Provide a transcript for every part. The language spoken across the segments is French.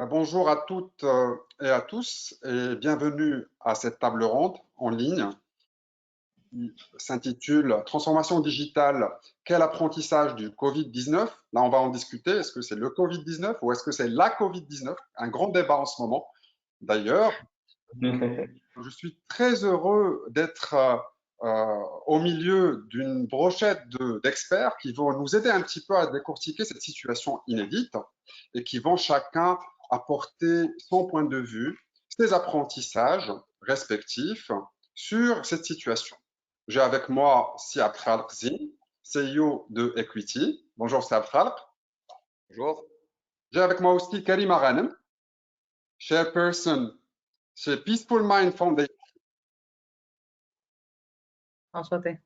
Bonjour à toutes et à tous et bienvenue à cette table ronde en ligne qui s'intitule Transformation digitale, quel apprentissage du Covid-19? Là, on va en discuter. Est-ce que c'est le Covid-19 ou est-ce que c'est la Covid-19? Un grand débat en ce moment. D'ailleurs, je suis très heureux d'être au milieu d'une brochette d'experts qui vont nous aider un petit peu à décortiquer cette situation inédite et qui vont chacun apporter son point de vue, ses apprentissages respectifs sur cette situation. J'ai avec moi Siab Khalq Zin, CEO de Equity. Bonjour Siab Khalq. Bonjour. J'ai avec moi aussi Karima Ghanem, chairperson chez Peaceful Mind Foundation. Enchanté.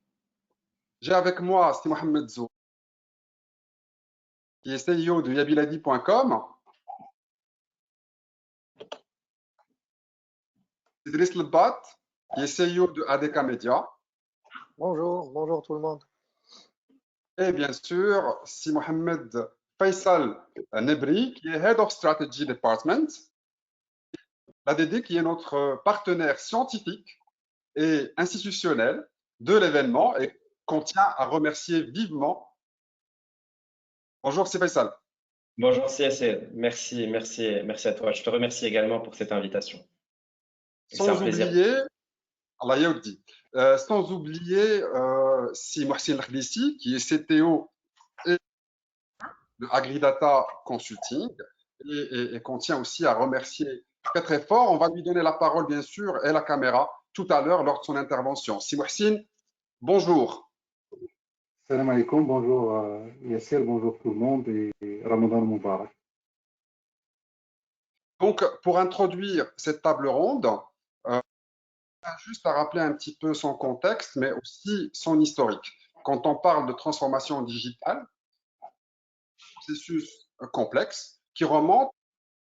J'ai avec moi Si Mohamed Zou, qui est CEO de yabiladi.com. Idriss Lebat, qui est CEO de ADK Media. Bonjour tout le monde. Et bien sûr, Si Mohamed Faisal Nebri, qui est Head of Strategy Department. L'ADD, qui est notre partenaire scientifique et institutionnel de l'événement et qu'on tient à remercier vivement. Bonjour, c'est Faisal. Bonjour CSL, merci à toi. Je te remercie également pour cette invitation. Sans oublier, Allah yaoudi, sans oublier Si Mohsin Khdissi, qui est CTO et de Agridata Consulting et qu'on tient aussi à remercier très très fort. On va lui donner la parole bien sûr et la caméra tout à l'heure lors de son intervention. Si Mohsin, bonjour. Salam alaikum, bonjour Yasser, bonjour tout le monde et Ramadan Moubarak. Donc, pour introduire cette table ronde, juste à rappeler un petit peu son contexte, mais aussi son historique. Quand on parle de transformation digitale, processus complexe qui remonte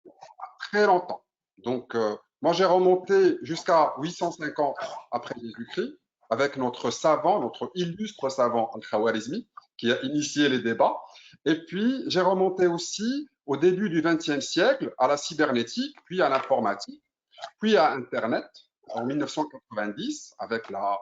à très longtemps. Donc, moi, j'ai remonté jusqu'à 850 après Jésus-Christ avec notre savant, notre illustre savant Al-Khawarizmi, qui a initié les débats. Et puis, j'ai remonté aussi au début du XXe siècle à la cybernétique, puis à l'informatique, puis à Internet en 1990 avec la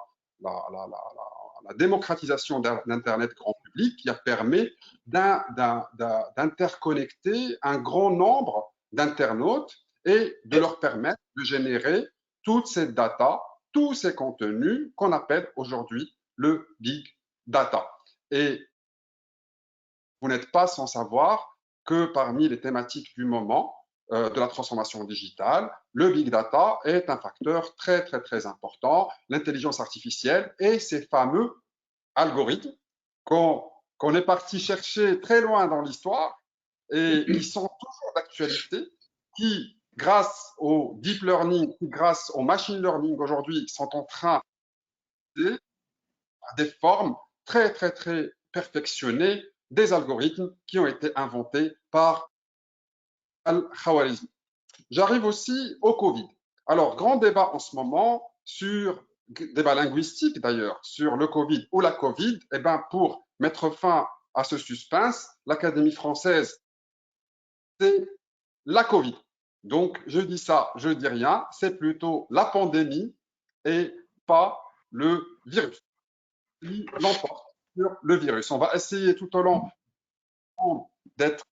démocratisation d'Internet grand public qui a permis d'interconnecter un grand nombre d'internautes et de leur permettre de générer toute cette data, tous ces contenus qu'on appelle aujourd'hui le big data. Et vous n'êtes pas sans savoir que parmi les thématiques du moment de la transformation digitale, le big data est un facteur très très très important, l'intelligence artificielle et ces fameux algorithmes qu'on est parti chercher très loin dans l'histoire et qui sont toujours d'actualité, qui, grâce au deep learning, grâce au machine learning aujourd'hui, sont en train de des formes très, très, très perfectionnées des algorithmes qui ont été inventés par Al-Khawarizmi. J'arrive aussi au Covid. Alors, grand débat en ce moment sur, débat linguistique d'ailleurs, sur le Covid ou la Covid. Eh bien, pour mettre fin à ce suspense, l'Académie française, c'est la Covid. Donc, je dis ça, je dis rien, c'est plutôt la pandémie et pas le virus qui l'emporte sur le virus. On va essayer tout au long d'être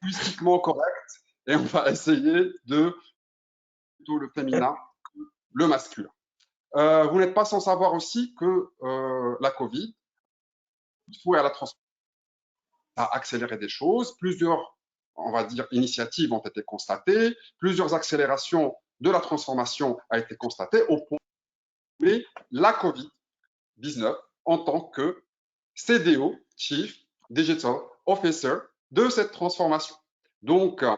linguistiquement correct et on va essayer de plutôt le féminin que le masculin. Vous n'êtes pas sans savoir aussi que la Covid, à la transformation, a accéléré des choses. Plusieurs, on va dire, initiatives ont été constatées. Plusieurs accélérations de la transformation a été constatée au point de la Covid-19 en tant que CDO, Chief Digital Officer, de cette transformation. Donc, la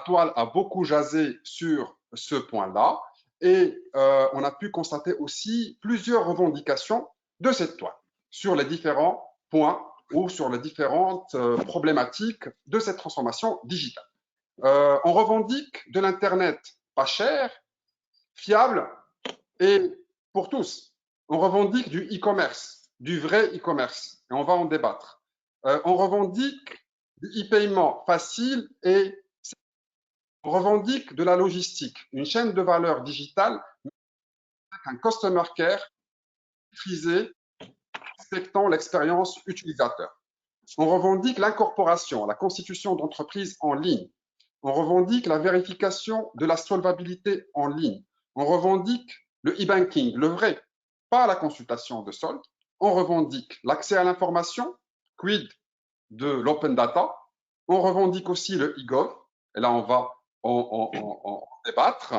toile a beaucoup jasé sur ce point-là et on a pu constater aussi plusieurs revendications de cette toile sur les différents points ou sur les différentes problématiques de cette transformation digitale. On revendique de l'Internet pas cher, fiable et pour tous. On revendique du e-commerce, du vrai e-commerce, et on va en débattre. On revendique du e-paiement facile et On revendique de la logistique, une chaîne de valeur digitale avec un customer care maîtrisé, respectant l'expérience utilisateur. On revendique l'incorporation, la constitution d'entreprises en ligne. On revendique la vérification de la solvabilité en ligne. On revendique le e-banking, le vrai, pas la consultation de solde. On revendique l'accès à l'information, quid de l'open data. On revendique aussi le e-gov, et là on va en débattre,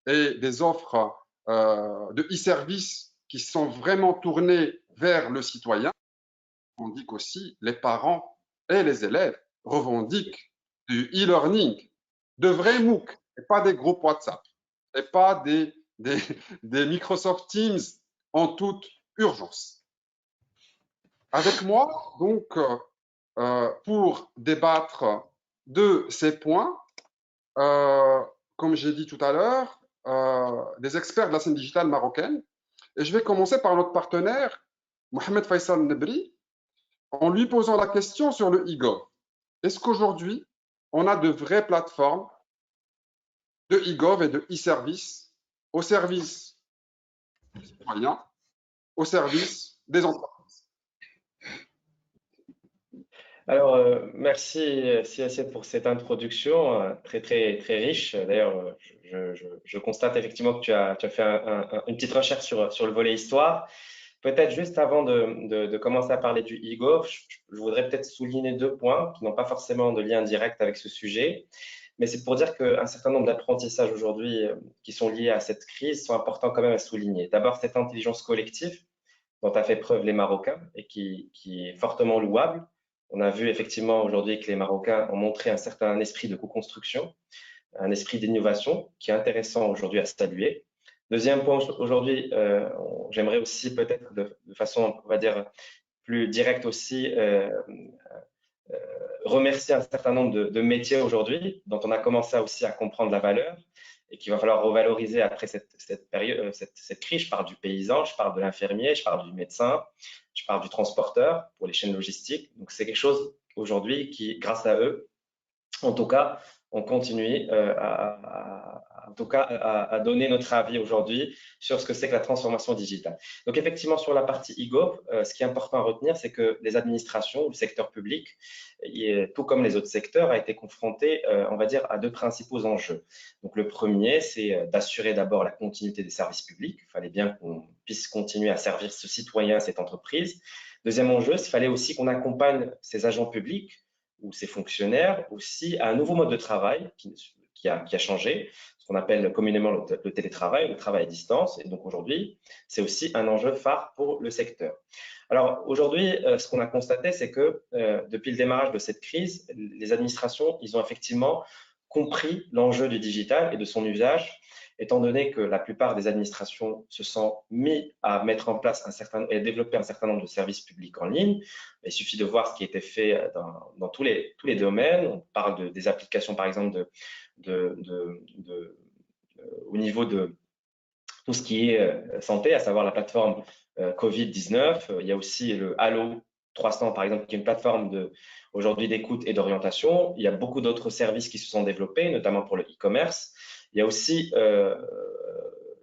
et des offres de e-services qui sont vraiment tournées vers le citoyen. On revendique aussi les parents et les élèves revendiquent du e-learning, de vrais MOOC, et pas des groupes WhatsApp, et pas des Microsoft Teams en toute urgence. Avec moi, donc, pour débattre de ces points, comme j'ai dit tout à l'heure, des experts de la scène digitale marocaine. Et je vais commencer par notre partenaire, Mohamed Faisal Nebri, en lui posant la question sur le e-gov. Est-ce qu'aujourd'hui, on a de vraies plateformes de e-gov et de e-service au service des citoyens, au service des entreprises? Alors, merci CSC pour cette introduction très riche. D'ailleurs, je constate effectivement que tu as fait une petite recherche sur le volet histoire. Peut-être juste avant de commencer à parler du e-gov, je voudrais peut-être souligner deux points qui n'ont pas forcément de lien direct avec ce sujet, mais c'est pour dire qu'un certain nombre d'apprentissages aujourd'hui qui sont liés à cette crise sont importants quand même à souligner. D'abord, cette intelligence collective dont a fait preuve les Marocains et qui est fortement louable. On a vu effectivement aujourd'hui que les Marocains ont montré un certain esprit de co-construction, un esprit d'innovation qui est intéressant aujourd'hui à saluer. Deuxième point, aujourd'hui, j'aimerais aussi peut-être de façon, on va dire, plus directe aussi, remercier un certain nombre de métiers aujourd'hui dont on a commencé aussi à comprendre la valeur et qu'il va falloir revaloriser après cette période, cette crise. Je parle du paysan, je parle de l'infirmier, je parle du médecin, je parle du transporteur pour les chaînes logistiques. Donc, c'est quelque chose aujourd'hui qui, grâce à eux, en tout cas, on continue à donner notre avis aujourd'hui sur ce que c'est que la transformation digitale. Donc, effectivement, sur la partie e-gov, ce qui est important à retenir, c'est que les administrations, le secteur public, tout comme les autres secteurs, a été confronté, on va dire, à deux principaux enjeux. Donc, le premier, c'est d'assurer d'abord la continuité des services publics. Il fallait bien qu'on puisse continuer à servir ce citoyen, cette entreprise. Deuxième enjeu, il fallait aussi qu'on accompagne ces agents publics ou ces fonctionnaires aussi à un nouveau mode de travail qui a changé, ce qu'on appelle communément le télétravail, le travail à distance. Et donc aujourd'hui, c'est aussi un enjeu phare pour le secteur. Alors aujourd'hui, ce qu'on a constaté, c'est que depuis le démarrage de cette crise, les administrations, ils ont effectivement compris l'enjeu du digital et de son usage, étant donné que la plupart des administrations se sont mis à mettre en place et développer un certain nombre de services publics en ligne. Il suffit de voir ce qui a été fait dans tous les domaines. On parle des applications, par exemple, au niveau de tout ce qui est santé, à savoir la plateforme Covid-19. Il y a aussi le Allo 300, par exemple, qui est une plateforme aujourd'hui d'écoute et d'orientation. Il y a beaucoup d'autres services qui se sont développés, notamment pour le e-commerce. Il y a aussi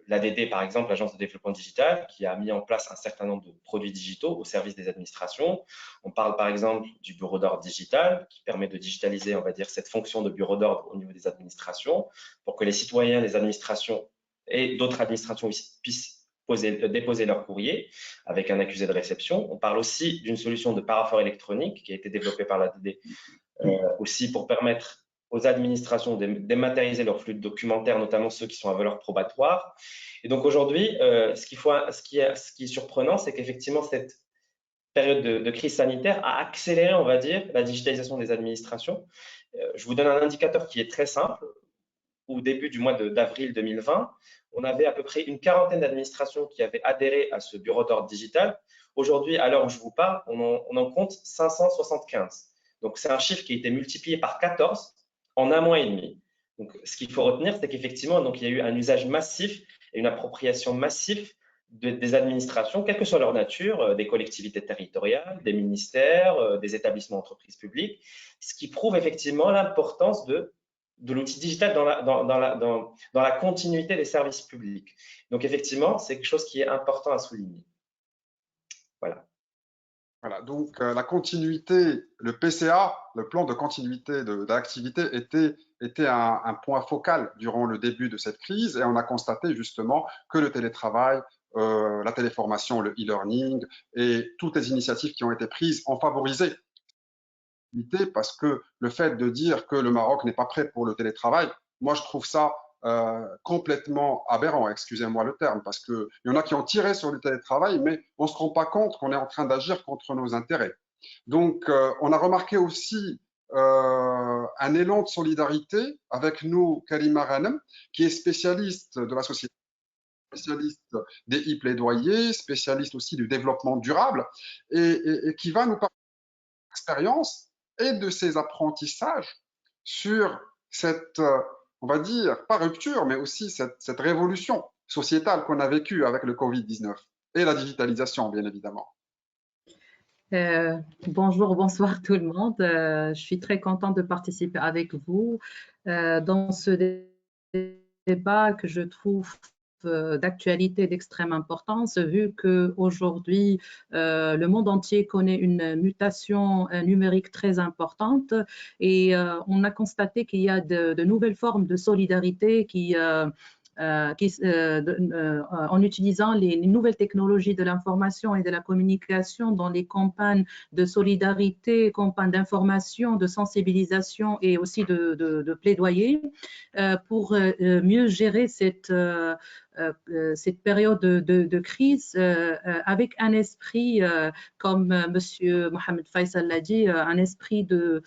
l'ADD, par exemple, l'Agence de développement digital, qui a mis en place un certain nombre de produits digitaux au service des administrations. On parle, par exemple, du bureau d'ordre digital, qui permet de digitaliser, on va dire, cette fonction de bureau d'ordre au niveau des administrations, pour que les citoyens, les administrations et d'autres administrations puissent déposer leur courrier avec un accusé de réception. On parle aussi d'une solution de paraphore électronique qui a été développée par l'ADD aussi pour permettre aux administrations de dématérialiser leurs flux de documentaires, notamment ceux qui sont à valeur probatoire. Et donc aujourd'hui, ce qui est surprenant, c'est qu'effectivement, cette période de crise sanitaire a accéléré, on va dire, la digitalisation des administrations. Je vous donne un indicateur qui est très simple. Au début du mois d'avril 2020, on avait à peu près une quarantaine d'administrations qui avaient adhéré à ce bureau d'ordre digital. Aujourd'hui, à l'heure où je vous parle, on en compte 575. Donc, c'est un chiffre qui a été multiplié par 14 en un mois et demi. Donc, ce qu'il faut retenir, c'est qu'effectivement, il y a eu un usage massif et une appropriation massive des administrations, quelle que soit leur nature, des collectivités territoriales, des ministères, des établissements entreprises publiques, ce qui prouve effectivement l'importance de de l'outil digital dans la continuité des services publics. Donc, effectivement, c'est quelque chose qui est important à souligner. Voilà. Voilà, donc la continuité, le PCA, le plan de continuité d'activité, était un point focal durant le début de cette crise et on a constaté justement que le télétravail, la téléformation, le e-learning et toutes les initiatives qui ont été prises ont favorisé parce que le fait de dire que le Maroc n'est pas prêt pour le télétravail, moi je trouve ça complètement aberrant, excusez-moi le terme, parce qu'il y en a qui ont tiré sur le télétravail, mais on ne se rend pas compte qu'on est en train d'agir contre nos intérêts. Donc, on a remarqué aussi un élan de solidarité avec nous, Karima Ghanem, qui est spécialiste de la société, spécialiste des e-plaidoyers, spécialiste aussi du développement durable, et qui va nous parler de l'expérience et de ses apprentissages sur cette, on va dire, pas rupture, mais aussi cette révolution sociétale qu'on a vécue avec le Covid-19 et la digitalisation, bien évidemment. Bonjour, bonsoir tout le monde. Je suis très contente de participer avec vous dans ce débat que je trouve d'actualité d'extrême importance, vu qu'aujourd'hui, le monde entier connaît une mutation numérique très importante et on a constaté qu'il y a de nouvelles formes de solidarité en utilisant les nouvelles technologies de l'information et de la communication dans les campagnes de solidarité, campagnes d'information, de sensibilisation et aussi de plaidoyer pour mieux gérer cette période de crise avec un esprit, comme Monsieur Mohamed Faisal l'a dit, un esprit de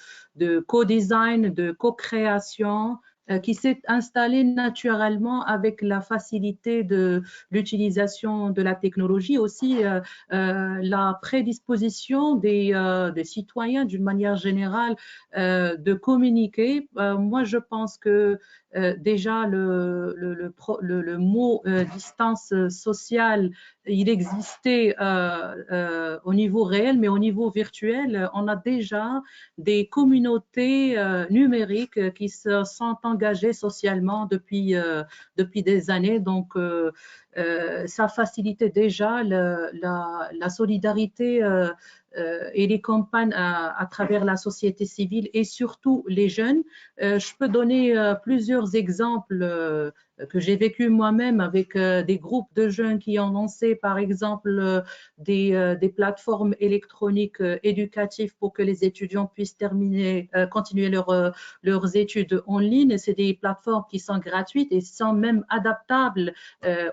co-design, de co-création, qui s'est installé naturellement avec la facilité de l'utilisation de la technologie, aussi la prédisposition des citoyens d'une manière générale de communiquer. Moi, je pense que déjà le mot distance sociale, il existait au niveau réel, mais au niveau virtuel, on a déjà des communautés numériques qui se sont engagées socialement depuis des années. Donc, ça facilitait déjà la solidarité et les campagnes à travers la société civile et surtout les jeunes. Je peux donner plusieurs exemples que j'ai vécu moi-même avec des groupes de jeunes qui ont lancé par exemple des plateformes électroniques éducatives pour que les étudiants puissent continuer leurs études en ligne. C'est des plateformes qui sont gratuites et sont même adaptables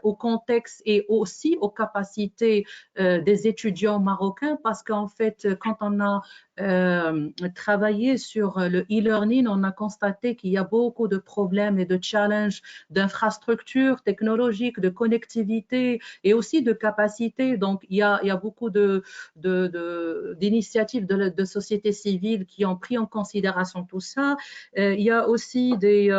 au contexte et aussi aux capacités des étudiants marocains, parce qu'en fait, quand on a travaillé sur le e-learning, on a constaté qu'il y a beaucoup de problèmes et de challenges d'infrastructures technologiques, de connectivité et aussi de capacité. Donc, il y a beaucoup d'initiatives de société civile qui ont pris en considération tout ça. Il y a aussi des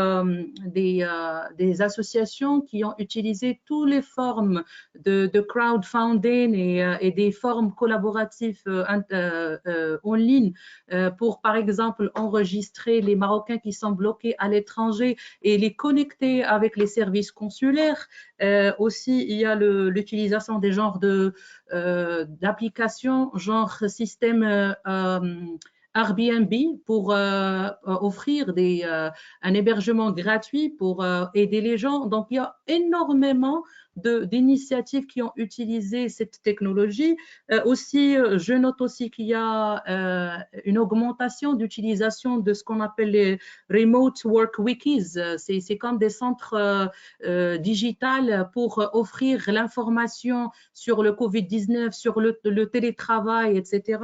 associations qui ont utilisé toutes les formes de crowdfunding et des formes collaboratives en ligne pour, par exemple, enregistrer les Marocains qui sont bloqués à l'étranger et les connecter avec les services consulaires. Aussi, il y a l'utilisation des genres d'applications, genre système Airbnb pour offrir un hébergement gratuit pour aider les gens. Donc, il y a énormément d'initiatives qui ont utilisé cette technologie. Aussi, je note aussi qu'il y a une augmentation d'utilisation de ce qu'on appelle les remote work wikis. C'est comme des centres digitales pour offrir l'information sur le Covid-19, sur le télétravail, etc.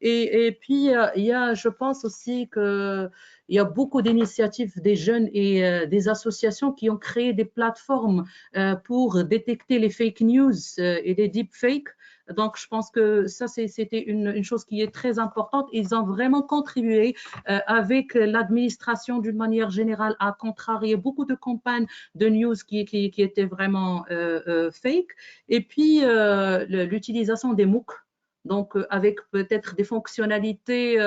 Et puis, je pense aussi qu'il y a beaucoup d'initiatives des jeunes et des associations qui ont créé des plateformes pour détecter les fake news et les deepfakes. Donc, je pense que ça, c'était une chose qui est très importante. Ils ont vraiment contribué avec l'administration d'une manière générale à contrarier beaucoup de campagnes de news qui étaient vraiment fake. Et puis, l'utilisation des MOOC donc avec peut-être des fonctionnalités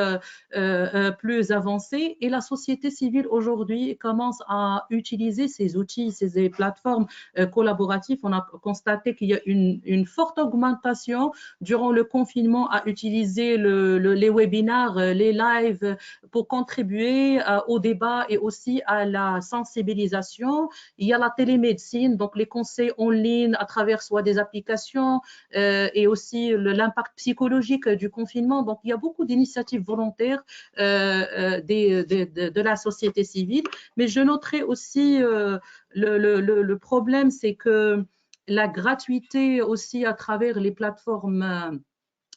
plus avancées. Et la société civile aujourd'hui commence à utiliser ces outils, ces plateformes collaboratives. On a constaté qu'il y a une forte augmentation durant le confinement à utiliser les webinaires, les lives pour contribuer au débat et aussi à la sensibilisation. Il y a la télémédecine, donc les conseils en ligne à travers soit des applications et aussi l'impact psychologique du confinement. Donc, il y a beaucoup d'initiatives volontaires de la société civile. Mais je noterai aussi le problème, c'est que la gratuité aussi à travers les plateformes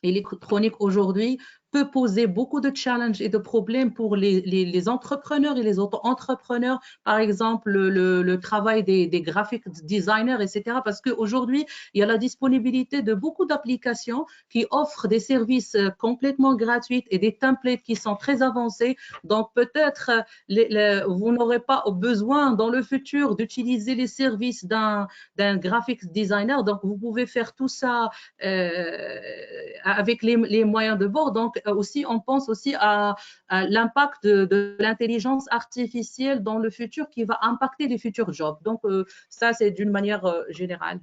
électroniques aujourd'hui peut poser beaucoup de challenges et de problèmes pour les entrepreneurs et les auto-entrepreneurs, par exemple le travail des graphic designers, etc. Parce qu'aujourd'hui, il y a la disponibilité de beaucoup d'applications qui offrent des services complètement gratuits et des templates qui sont très avancés. Donc peut-être vous n'aurez pas besoin dans le futur d'utiliser les services d'un graphic designer. Donc vous pouvez faire tout ça avec les moyens de bord. Donc aussi, on pense aussi à l'impact de l'intelligence artificielle dans le futur qui va impacter les futurs jobs. Donc ça, c'est d'une manière générale.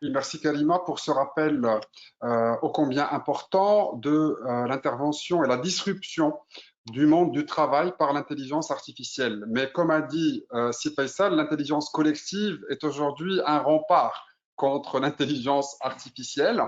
Oui, merci Karima pour ce rappel ô combien important de l'intervention et la disruption du monde du travail par l'intelligence artificielle. Mais comme a dit Sid Faisal, l'intelligence collective est aujourd'hui un rempart contre l'intelligence artificielle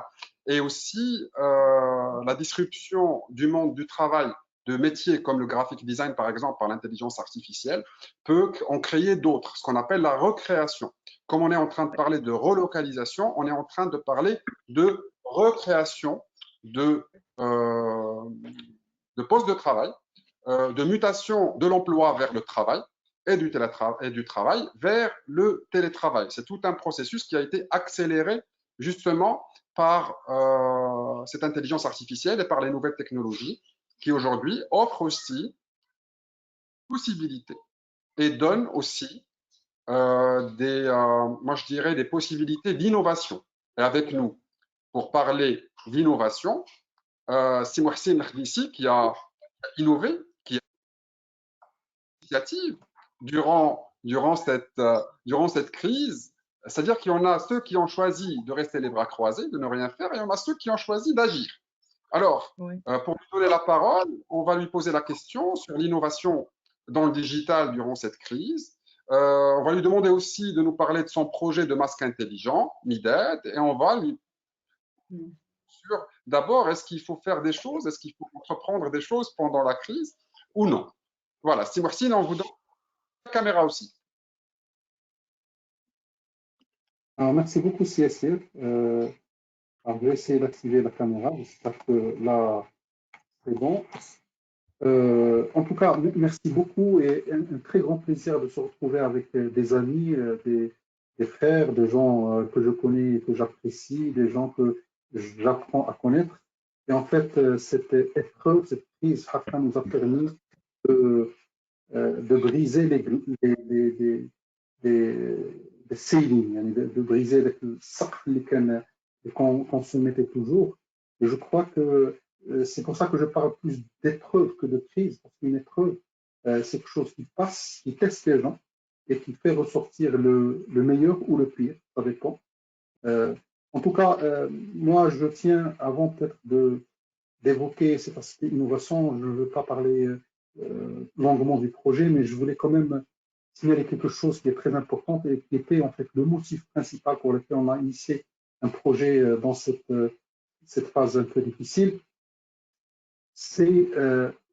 et aussi la disruption du monde du travail de métiers comme le graphic design par exemple par l'intelligence artificielle peut en créer d'autres, ce qu'on appelle la recréation. Comme on est en train de parler de relocalisation, on est en train de parler de recréation de postes de travail, de mutation de l'emploi vers le travail et du travail vers le télétravail. C'est tout un processus qui a été accéléré justement par cette intelligence artificielle et par les nouvelles technologies qui aujourd'hui offrent aussi possibilités et donnent aussi moi je dirais des possibilités d'innovation. Et avec nous, pour parler d'innovation, c'est Mohsin Khdissi qui a innové, qui a initiative durant cette crise. C'est-à-dire qu'il y en a ceux qui ont choisi de rester les bras croisés, de ne rien faire, et il y en a ceux qui ont choisi d'agir. Alors, Oui. Pour lui donner la parole, on va lui poser la question sur l'innovation dans le digital durant cette crise. On va lui demander aussi de nous parler de son projet de masque intelligent, Mided, et on va lui sur d'abord, est-ce qu'il faut faire des choses, est-ce qu'il faut entreprendre des choses pendant la crise ou non. Voilà, si Mohsin, on vous donne la caméra aussi. Alors, merci beaucoup, Yassir. Alors, je vais essayer d'activer la caméra. J'espère que là, c'est bon. En tout cas, merci beaucoup et un très grand plaisir de se retrouver avec des amis, des frères, des gens que je connais et que j'apprécie, des gens que j'apprends à connaître. Et en fait, cette épreuve, cette crise, Hafna nous a permis de briser les ceilings, de briser le socle qu'on se mettait toujours. Et je crois que c'est pour ça que je parle plus d'épreuve que de crise, parce qu'une épreuve, c'est quelque chose qui passe, qui teste les gens et qui fait ressortir le meilleur ou le pire, ça dépend. En tout cas, moi, je tiens, avant peut-être d'évoquer cet aspect innovation, je ne veux pas parler longuement du projet, mais je voulais quand même signaler quelque chose qui est très important et qui était en fait le motif principal pour lequel on a initié un projet dans cette phase un peu difficile. C'est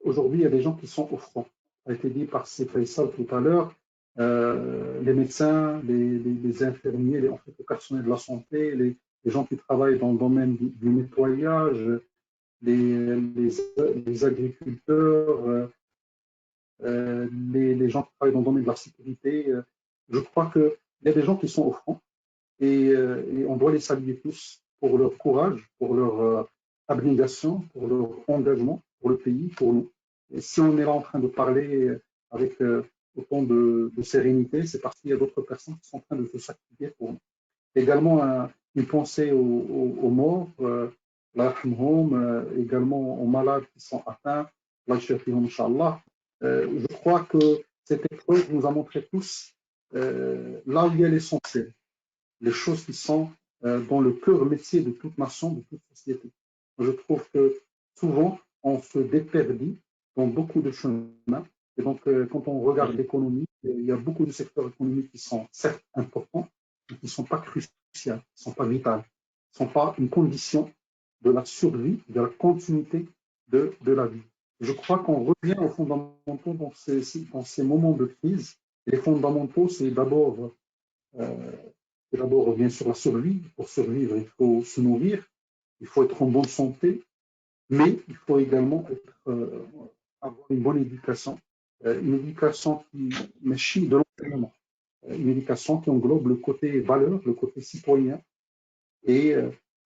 aujourd'hui, il y a des gens qui sont au front. Ça a été dit par Faisal tout à l'heure, les médecins, les infirmiers, en fait, le personnel de la santé, les gens qui travaillent dans le domaine du nettoyage, les agriculteurs, les gens qui travaillent dans le domaine de la sécurité. Je crois qu'il y a des gens qui sont au front et on doit les saluer tous pour leur courage, pour leur abnégation, pour leur engagement pour le pays, pour nous. Et si on est là en train de parler avec autant de sérénité, c'est parce qu'il y a d'autres personnes qui sont en train de se sacrifier pour nous. Également, une pensée aux morts, également aux malades qui sont atteints, Inch'Allah. Je crois que cette épreuve nous a montré tous là où il y a l'essentiel, les choses qui sont dans le cœur métier de toute nation, de toute société. Je trouve que souvent, on se déperdit dans beaucoup de chemins. Et donc, quand on regarde l'économie, il y a beaucoup de secteurs économiques qui sont certes importants, mais qui ne sont pas cruciaux, qui ne sont pas vitaux, qui ne sont pas une condition de la survie, de la continuité de la vie. Je crois qu'on revient aux fondamentaux dans ces moments de crise. Les fondamentaux, c'est d'abord bien sûr la survie. Pour survivre, il faut se nourrir, il faut être en bonne santé, mais il faut également avoir une bonne éducation, une éducation qui méchit de l'enseignement, une éducation qui englobe le côté valeur, le côté citoyen, et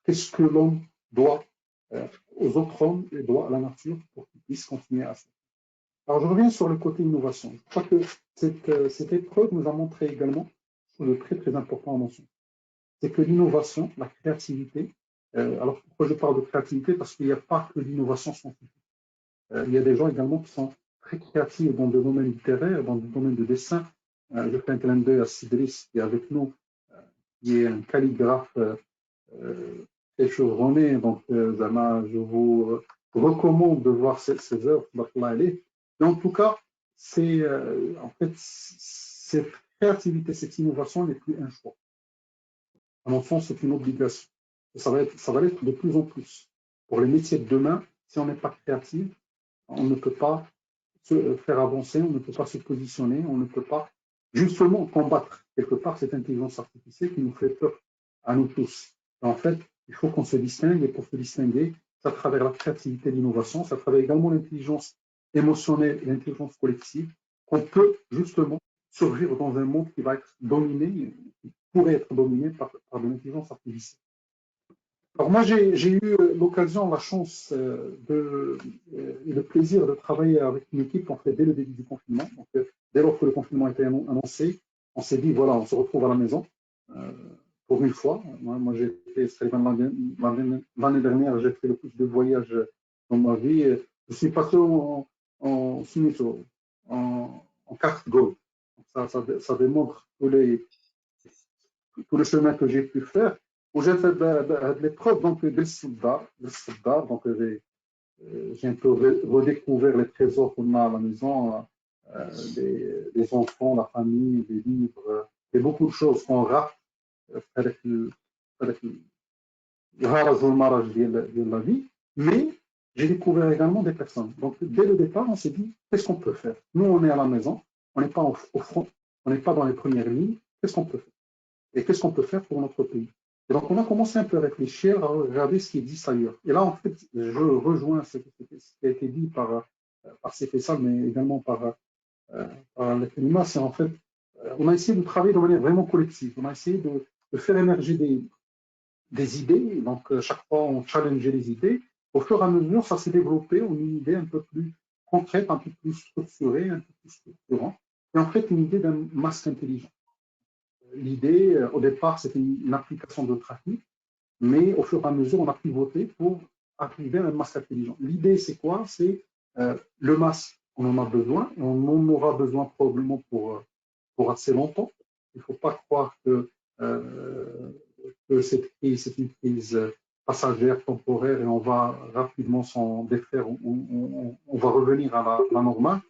qu'est-ce que l'homme doit aux autres hommes et doit à la nature pour qu'ils puissent continuer à faire. Alors je reviens sur le côté innovation. Je crois que cette épreuve nous a montré également chose de très très important à mentionner. C'est que l'innovation, la créativité, alors pourquoi je parle de créativité? Parce qu'il n'y a pas que l'innovation scientifique. Il y a des gens également qui sont très créatifs dans le domaine littéraire, dans le domaine de dessin. Je fais un clin d'œil à Sidris qui est avec nous, qui est un calligraphe très chevronné. Donc, je vous recommande de voir ses œuvres. Mais en tout cas, en fait, cette créativité, cette innovation n'est plus un choix. À mon sens, c'est une obligation. Et ça va l'être de plus en plus. Pour les métiers de demain, si on n'est pas créatif, on ne peut pas se faire avancer, on ne peut pas se positionner, on ne peut pas justement combattre quelque part cette intelligence artificielle qui nous fait peur à nous tous. Et en fait, il faut qu'on se distingue, et pour se distinguer, c'est à travers la créativité et l'innovation, c'est à travers également l'intelligence émotionnelle et l'intelligence collective qu'on peut justement survivre dans un monde qui va être dominé, qui pourrait être dominé par de l'intelligence artificielle. Alors moi, j'ai eu l'occasion, la chance et le plaisir de travailler avec une équipe en fait, dès le début du confinement. Donc, dès lors que le confinement a été annoncé, on s'est dit, voilà, on se retrouve à la maison pour une fois. Moi j'ai fait, l'année dernière, j'ai fait le plus de voyages dans ma vie. Je suis passé en carte Go. Ça démontre tous les chemins que j'ai pu faire. J'ai fait l'épreuve donc de Soudar. Donc j'ai un peu redécouvert les trésors qu'on a à la maison, les enfants, la famille, les livres, et beaucoup de choses qu'on rate avec le haraj ou le maraj de la vie. Mais j'ai découvert également des personnes. Donc dès le départ, on s'est dit, qu'est-ce qu'on peut faire? Nous, on est à la maison, on n'est pas au front, on n'est pas dans les premières lignes. Qu'est-ce qu'on peut faire? Et qu'est-ce qu'on peut faire pour notre pays? Et donc, on a commencé un peu à réfléchir, à regarder ce qui existe ailleurs. Et là, en fait, je rejoins ce qui a été dit par Faisal, mais également par l'Efenima. C'est en fait, on a essayé de travailler de manière vraiment collective. On a essayé de faire émerger des idées. Donc, chaque fois, on challengeait les idées. Au fur et à mesure, ça s'est développé en une idée un peu plus concrète, un peu plus structurée, un peu plus structurante. Et en fait, une idée d'un masque intelligent. L'idée, au départ, c'était une application de trafic, mais au fur et à mesure, on a pivoté pour arriver à un masque intelligent. L'idée, c'est quoi? C'est le masque, on en a besoin, et on en aura besoin probablement pour assez longtemps. Il ne faut pas croire que cette crise, c'est une crise passagère, temporaire, et on va rapidement s'en défaire, on va revenir à la normale.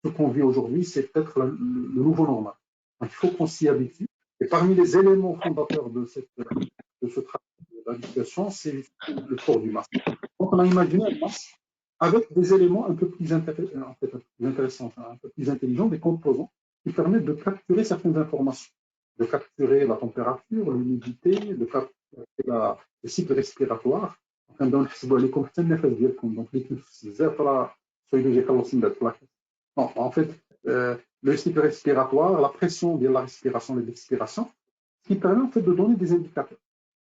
Ce qu'on vit aujourd'hui, c'est peut-être le nouveau normal. Donc, il faut qu'on s'y habitue. Et parmi les éléments fondateurs de ce travail d'habituation, c'est le port du masque. Donc, on a imaginé un masque avec des éléments un peu plus intéressants, un peu plus intelligents, des composants qui permettent de capturer certaines informations, de capturer la température, l'humidité, de capturer le cycle respiratoire. Donc, non, en fait, le cycle respiratoire, la pression de la respiration et de l'expiration, qui permet en fait de donner des indicateurs.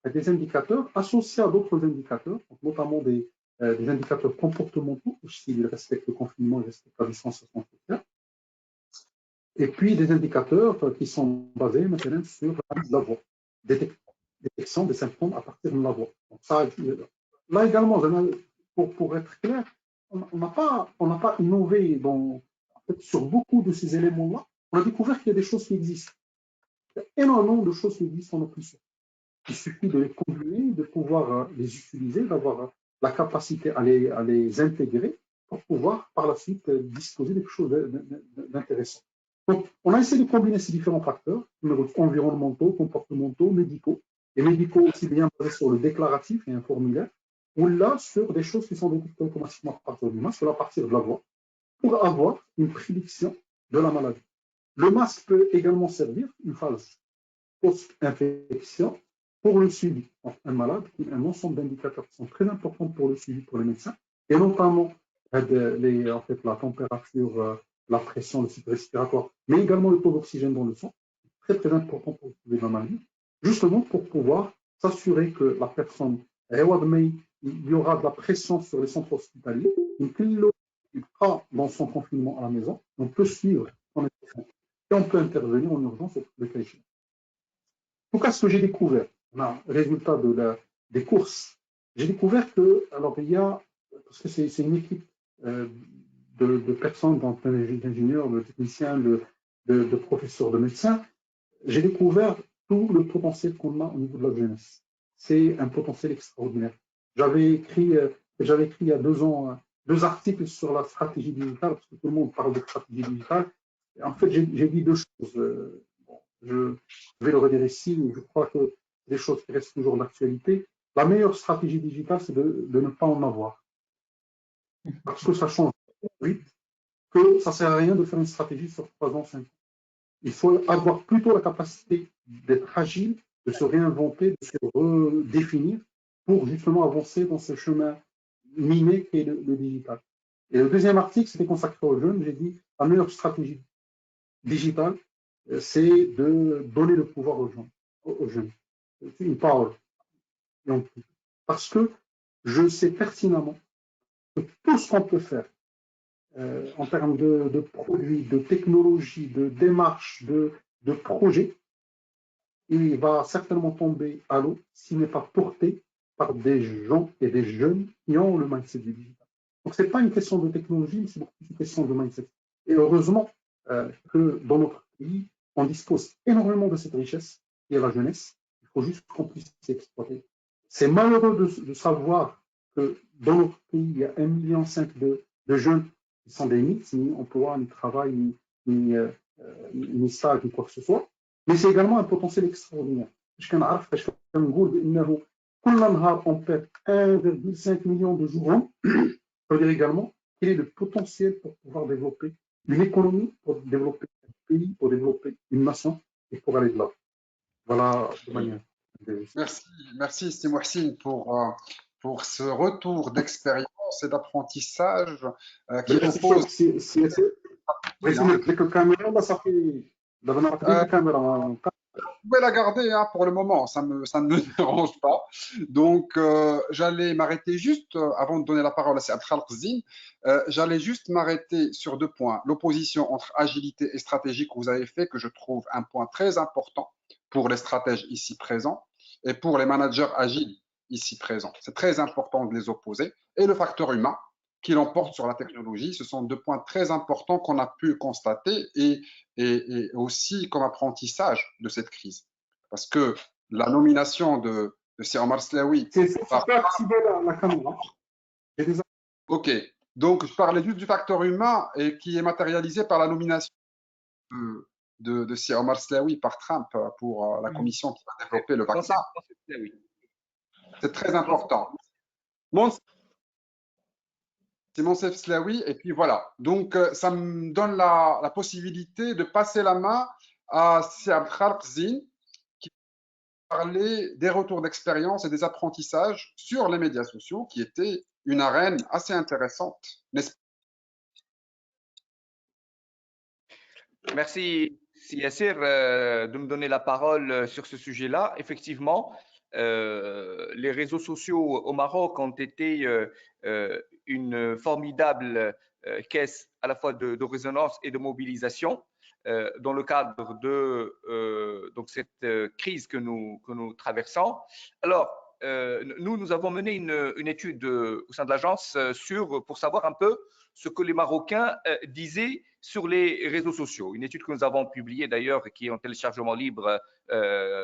Et des indicateurs associés à d'autres indicateurs, notamment des indicateurs comportementaux, s'ils respectent le confinement et respectent la distanciation sociale, et puis des indicateurs qui sont basés maintenant sur la voix, détection des symptômes à partir de la voix. Donc ça, là également, pour être clair, on n'a pas innové en fait, sur beaucoup de ces éléments-là. On a découvert qu'il y a des choses qui existent. Il y a énormément de choses qui existent en open source. Il suffit de les combiner, de pouvoir les utiliser, d'avoir la capacité à les intégrer pour pouvoir par la suite disposer de quelque chose d'intéressant. Donc, on a essayé de combiner ces différents facteurs, environnementaux, comportementaux, médicaux, et médicaux aussi bien basés sur le déclaratif et un formulaire, ou là sur des choses qui sont détectées automatiquement à partir du masque, à partir de la voix, pour avoir une prédiction de la maladie. Le masque peut également servir, une phase post-infection, pour le suivi. Donc, un malade, un ensemble d'indicateurs qui sont très importants pour le suivi pour les médecins, et notamment en fait, la température, la pression, le cycle respiratoire, mais également le taux d'oxygène dans le sang, très très important pour le suivi de la maladie, justement pour pouvoir s'assurer que la personne, il y aura de la pression sur les centres hospitaliers, une clinique dans son confinement à la maison, on peut suivre son infection et on peut intervenir en urgence au cas échéant. En tout cas, ce que j'ai découvert, résultat des courses, j'ai découvert que, alors il y a, parce que c'est une équipe de personnes, d'ingénieurs, de techniciens, de professeurs, de médecins, j'ai découvert tout le potentiel qu'on a au niveau de la jeunesse. C'est un potentiel extraordinaire. J'avais écrit il y a 2 ans 2 articles sur la stratégie digitale, parce que tout le monde parle de stratégie digitale. Et en fait, j'ai dit 2 choses. Je vais le redire ici, mais je crois que c'est des choses qui restent toujours d'actualité. La meilleure stratégie digitale, c'est de ne pas en avoir. Parce que ça change vite, que ça ne sert à rien de faire une stratégie sur 3 ans, 5 ans. Il faut avoir plutôt la capacité d'être agile, de se réinventer, de se redéfinir pour justement avancer dans ce chemin miné qu'est le digital. Et le deuxième article, c'était consacré aux jeunes. J'ai dit la meilleure stratégie digitale, c'est de donner le pouvoir aux jeunes. Une parole. Parce que je sais pertinemment que tout ce qu'on peut faire en termes de produits, de technologies, de démarches, de projets, il va certainement tomber à l'eau s'il n'est pas porté par des gens et des jeunes qui ont le mindset du digital. Donc, ce n'est pas une question de technologie, mais c'est beaucoup plus une question de mindset. Et heureusement que dans notre pays, on dispose énormément de cette richesse qui est la jeunesse. Il faut juste qu'on puisse l'exploiter. C'est malheureux de savoir que dans notre pays, il y a 1,5 million de jeunes qui sont des mythes, ni emploi, ni travail, ni stage, ni quoi que ce soit. Mais c'est également un potentiel extraordinaire. Je كنعرف باش كنقول بانه كل نهار on perd 1,5 million de jours. Ça veut dire également quel est le potentiel pour pouvoir développer une économie, pour développer un pays, pour développer une nation et pour aller de là. Voilà de manière. Merci Sidi Mohsin pour ce retour d'expérience et d'apprentissage qui repose. Vous pouvez la garder pour le moment, ça ne me dérange pas. Donc, j'allais m'arrêter juste, avant de donner la parole à Saad Khalqzine, j'allais juste m'arrêter sur 2 points. L'opposition entre agilité et stratégie que vous avez fait, que je trouve un point très important pour les stratèges ici présents et pour les managers agiles ici présents. C'est très important de les opposer. Et le facteur humain qui l'emporte sur la technologie, ce sont 2 points très importants qu'on a pu constater et aussi comme apprentissage de cette crise. Parce que la nomination de Sir Omar Slaoui... la caméra. Ok, donc je parlais juste du facteur humain et qui est matérialisé par la nomination de Sir Omar Slaoui par Trump pour la commission qui va développer le vaccin. C'est très important. C'est Moncef Slaoui, et puis voilà. Donc, ça me donne la possibilité de passer la main à Saad Khalqzine, qui parlait des retours d'expérience et des apprentissages sur les médias sociaux, qui était une arène assez intéressante, n'est-ce pas? Merci, Yassir, de me donner la parole sur ce sujet-là. Effectivement, les réseaux sociaux au Maroc ont été une formidable caisse à la fois de résonance et de mobilisation dans le cadre de donc cette crise que nous traversons. Alors, nous avons mené une étude au sein de l'agence pour savoir un peu ce que les Marocains disaient sur les réseaux sociaux. Une étude que nous avons publiée d'ailleurs, qui est en téléchargement libre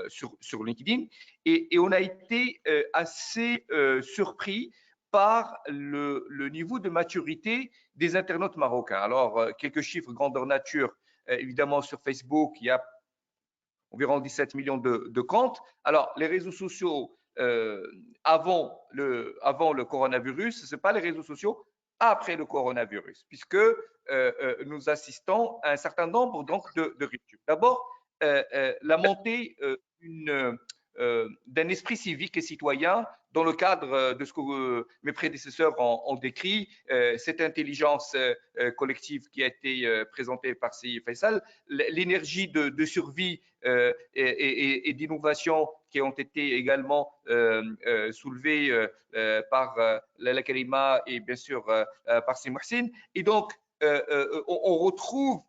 sur LinkedIn. Et on a été assez surpris par le niveau de maturité des internautes marocains. Alors, quelques chiffres grandeur nature. Évidemment, sur Facebook, il y a environ 17 millions de comptes. Alors, les réseaux sociaux avant le coronavirus, ce n'est pas les réseaux sociaux après le coronavirus, puisque nous assistons à un certain nombre donc, de ruptures. D'abord, la montée d'un esprit civique et citoyen dans le cadre de ce que mes prédécesseurs ont décrit, cette intelligence collective qui a été présentée par Seyyid Faisal, l'énergie de survie et d'innovation qui ont été également soulevées par la Karima et bien sûr par Seyyid Mohsin. Et donc, on retrouve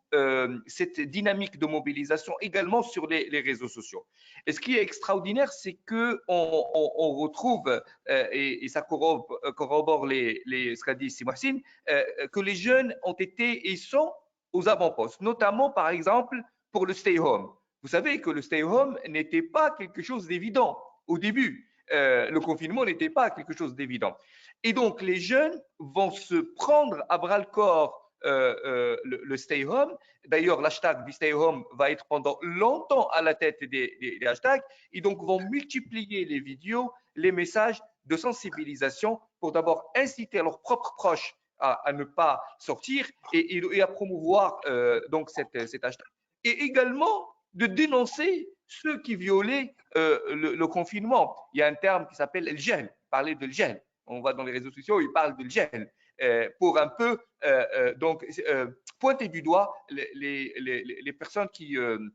cette dynamique de mobilisation également sur les réseaux sociaux. Et ce qui est extraordinaire, c'est qu'on retrouve, et ça corrobore ce qu'a dit Seyyid Mohsin, que les jeunes ont été et sont aux avant-postes, notamment par exemple pour le stay home. Vous savez que le stay home n'était pas quelque chose d'évident au début. Le confinement n'était pas quelque chose d'évident. Et donc, les jeunes vont se prendre à bras-le-corps le stay home. D'ailleurs, l'hashtag du stay home va être pendant longtemps à la tête des hashtags. Et donc, vont multiplier les vidéos, les messages de sensibilisation pour d'abord inciter leurs propres proches à ne pas sortir et à promouvoir donc cet hashtag. Et également de dénoncer ceux qui violaient le confinement. Il y a un terme qui s'appelle le gel, parler de gel. On voit dans les réseaux sociaux, ils parlent de gel pour un peu donc pointer du doigt les personnes qui violaient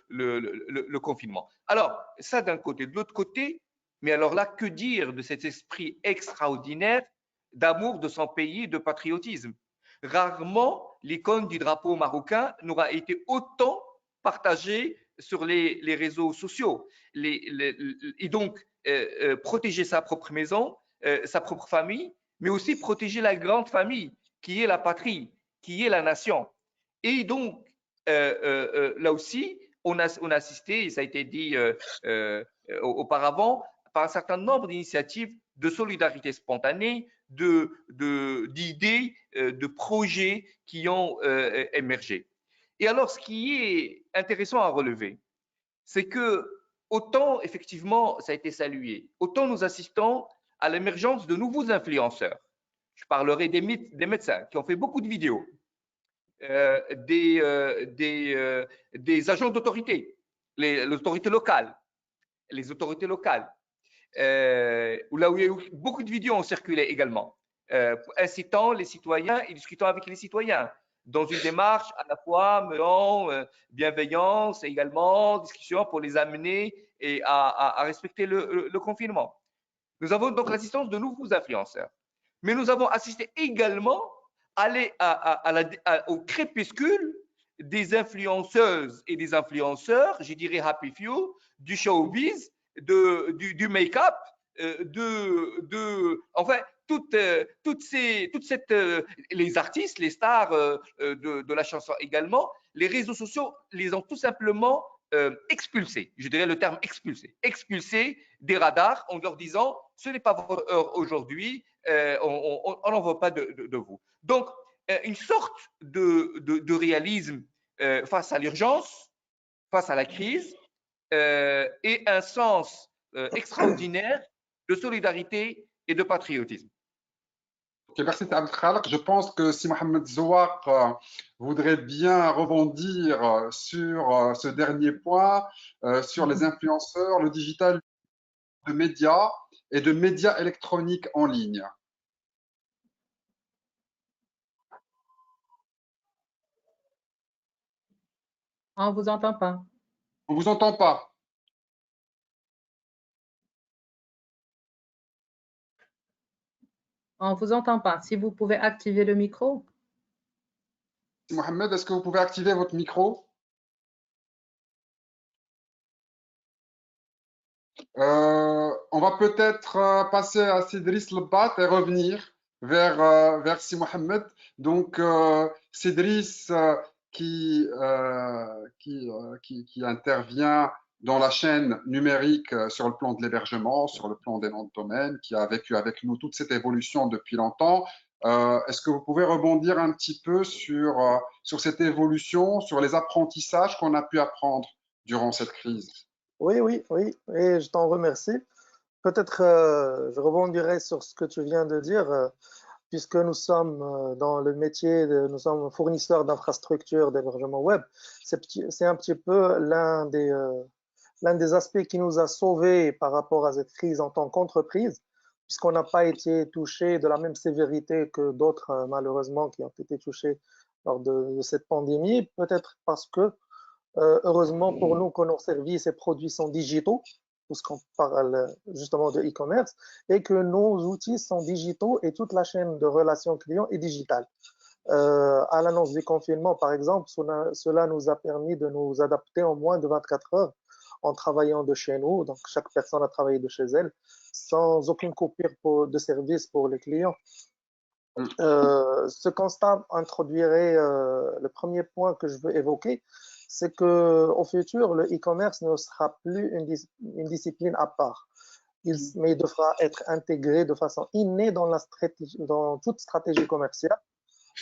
le confinement. Alors, ça d'un côté. De l'autre côté, mais alors là, que dire de cet esprit extraordinaire d'amour de son pays, de patriotisme? Rarement, l'icône du drapeau marocain n'aura été autant partagée sur les réseaux sociaux. Et donc, protéger sa propre maison, sa propre famille, mais aussi protéger la grande famille, qui est la patrie, qui est la nation. Et donc, là aussi, on a assisté, et ça a été dit auparavant, par un certain nombre d'initiatives de solidarité spontanée, d'idées, de projets qui ont émergé. Et alors, ce qui est intéressant à relever, c'est que autant, effectivement, ça a été salué, autant nous assistons à l'émergence de nouveaux influenceurs. Je parlerai des médecins qui ont fait beaucoup de vidéos, des agents d'autorité, l'autorité locale, les autorités locales, là où il y a eu beaucoup de vidéos ont circulé également, incitant les citoyens et discutant avec les citoyens dans une démarche à la fois menant bienveillance et également discussion pour les amener et à respecter le confinement. Nous avons donc l'assistance de nouveaux influenceurs, mais nous avons assisté également au crépuscule des influenceuses et des influenceurs, je dirais happy few, du showbiz, du make-up, enfin, les artistes, les stars de la chanson également, les réseaux sociaux les ont tout simplement expulsés, je dirais le terme expulsés des radars en leur disant ce n'est pas votre heure aujourd'hui, on n'en veut pas de vous. Donc, une sorte de réalisme face à l'urgence, face à la crise, et un sens extraordinaire de solidarité et de patriotisme. Okay, merci Abdelkhalek. Je pense que si Mohamed Zouak voudrait bien rebondir sur ce dernier point, sur les influenceurs, le digital de médias et de médias électroniques en ligne. On ne vous entend pas. On ne vous entend pas. On ne vous entend pas. Si vous pouvez activer le micro. Mohamed, est-ce que vous pouvez activer votre micro? on va peut-être passer à Cédric Lebat et revenir vers Si Mohamed. Donc, Cédric qui intervient dans la chaîne numérique sur le plan de l'hébergement, sur le plan des noms de domaine, qui a vécu avec nous toute cette évolution depuis longtemps. Est-ce que vous pouvez rebondir un petit peu sur cette évolution, sur les apprentissages qu'on a pu apprendre durant cette crise? Oui, et je t'en remercie. Peut-être je rebondirai sur ce que tu viens de dire, puisque nous sommes dans le métier, nous sommes fournisseurs d'infrastructures d'hébergement web. C'est un petit peu l'un des aspects qui nous a sauvés par rapport à cette crise en tant qu'entreprise, puisqu'on n'a pas été touché de la même sévérité que d'autres, malheureusement, qui ont été touchés lors de cette pandémie, peut-être parce que heureusement pour nous que nos services et produits sont digitaux, puisqu'on parle justement de e-commerce, et que nos outils sont digitaux et toute la chaîne de relations clients est digitale. À l'annonce du confinement, par exemple, cela nous a permis de nous adapter en moins de 24 heures en travaillant de chez nous. Donc, chaque personne a travaillé de chez elle sans aucune coupure de service pour les clients. Ce constat introduirait le premier point que je veux évoquer, c'est qu'au futur, le e-commerce ne sera plus une discipline à part, mais devra être intégré de façon innée dans toute stratégie commerciale,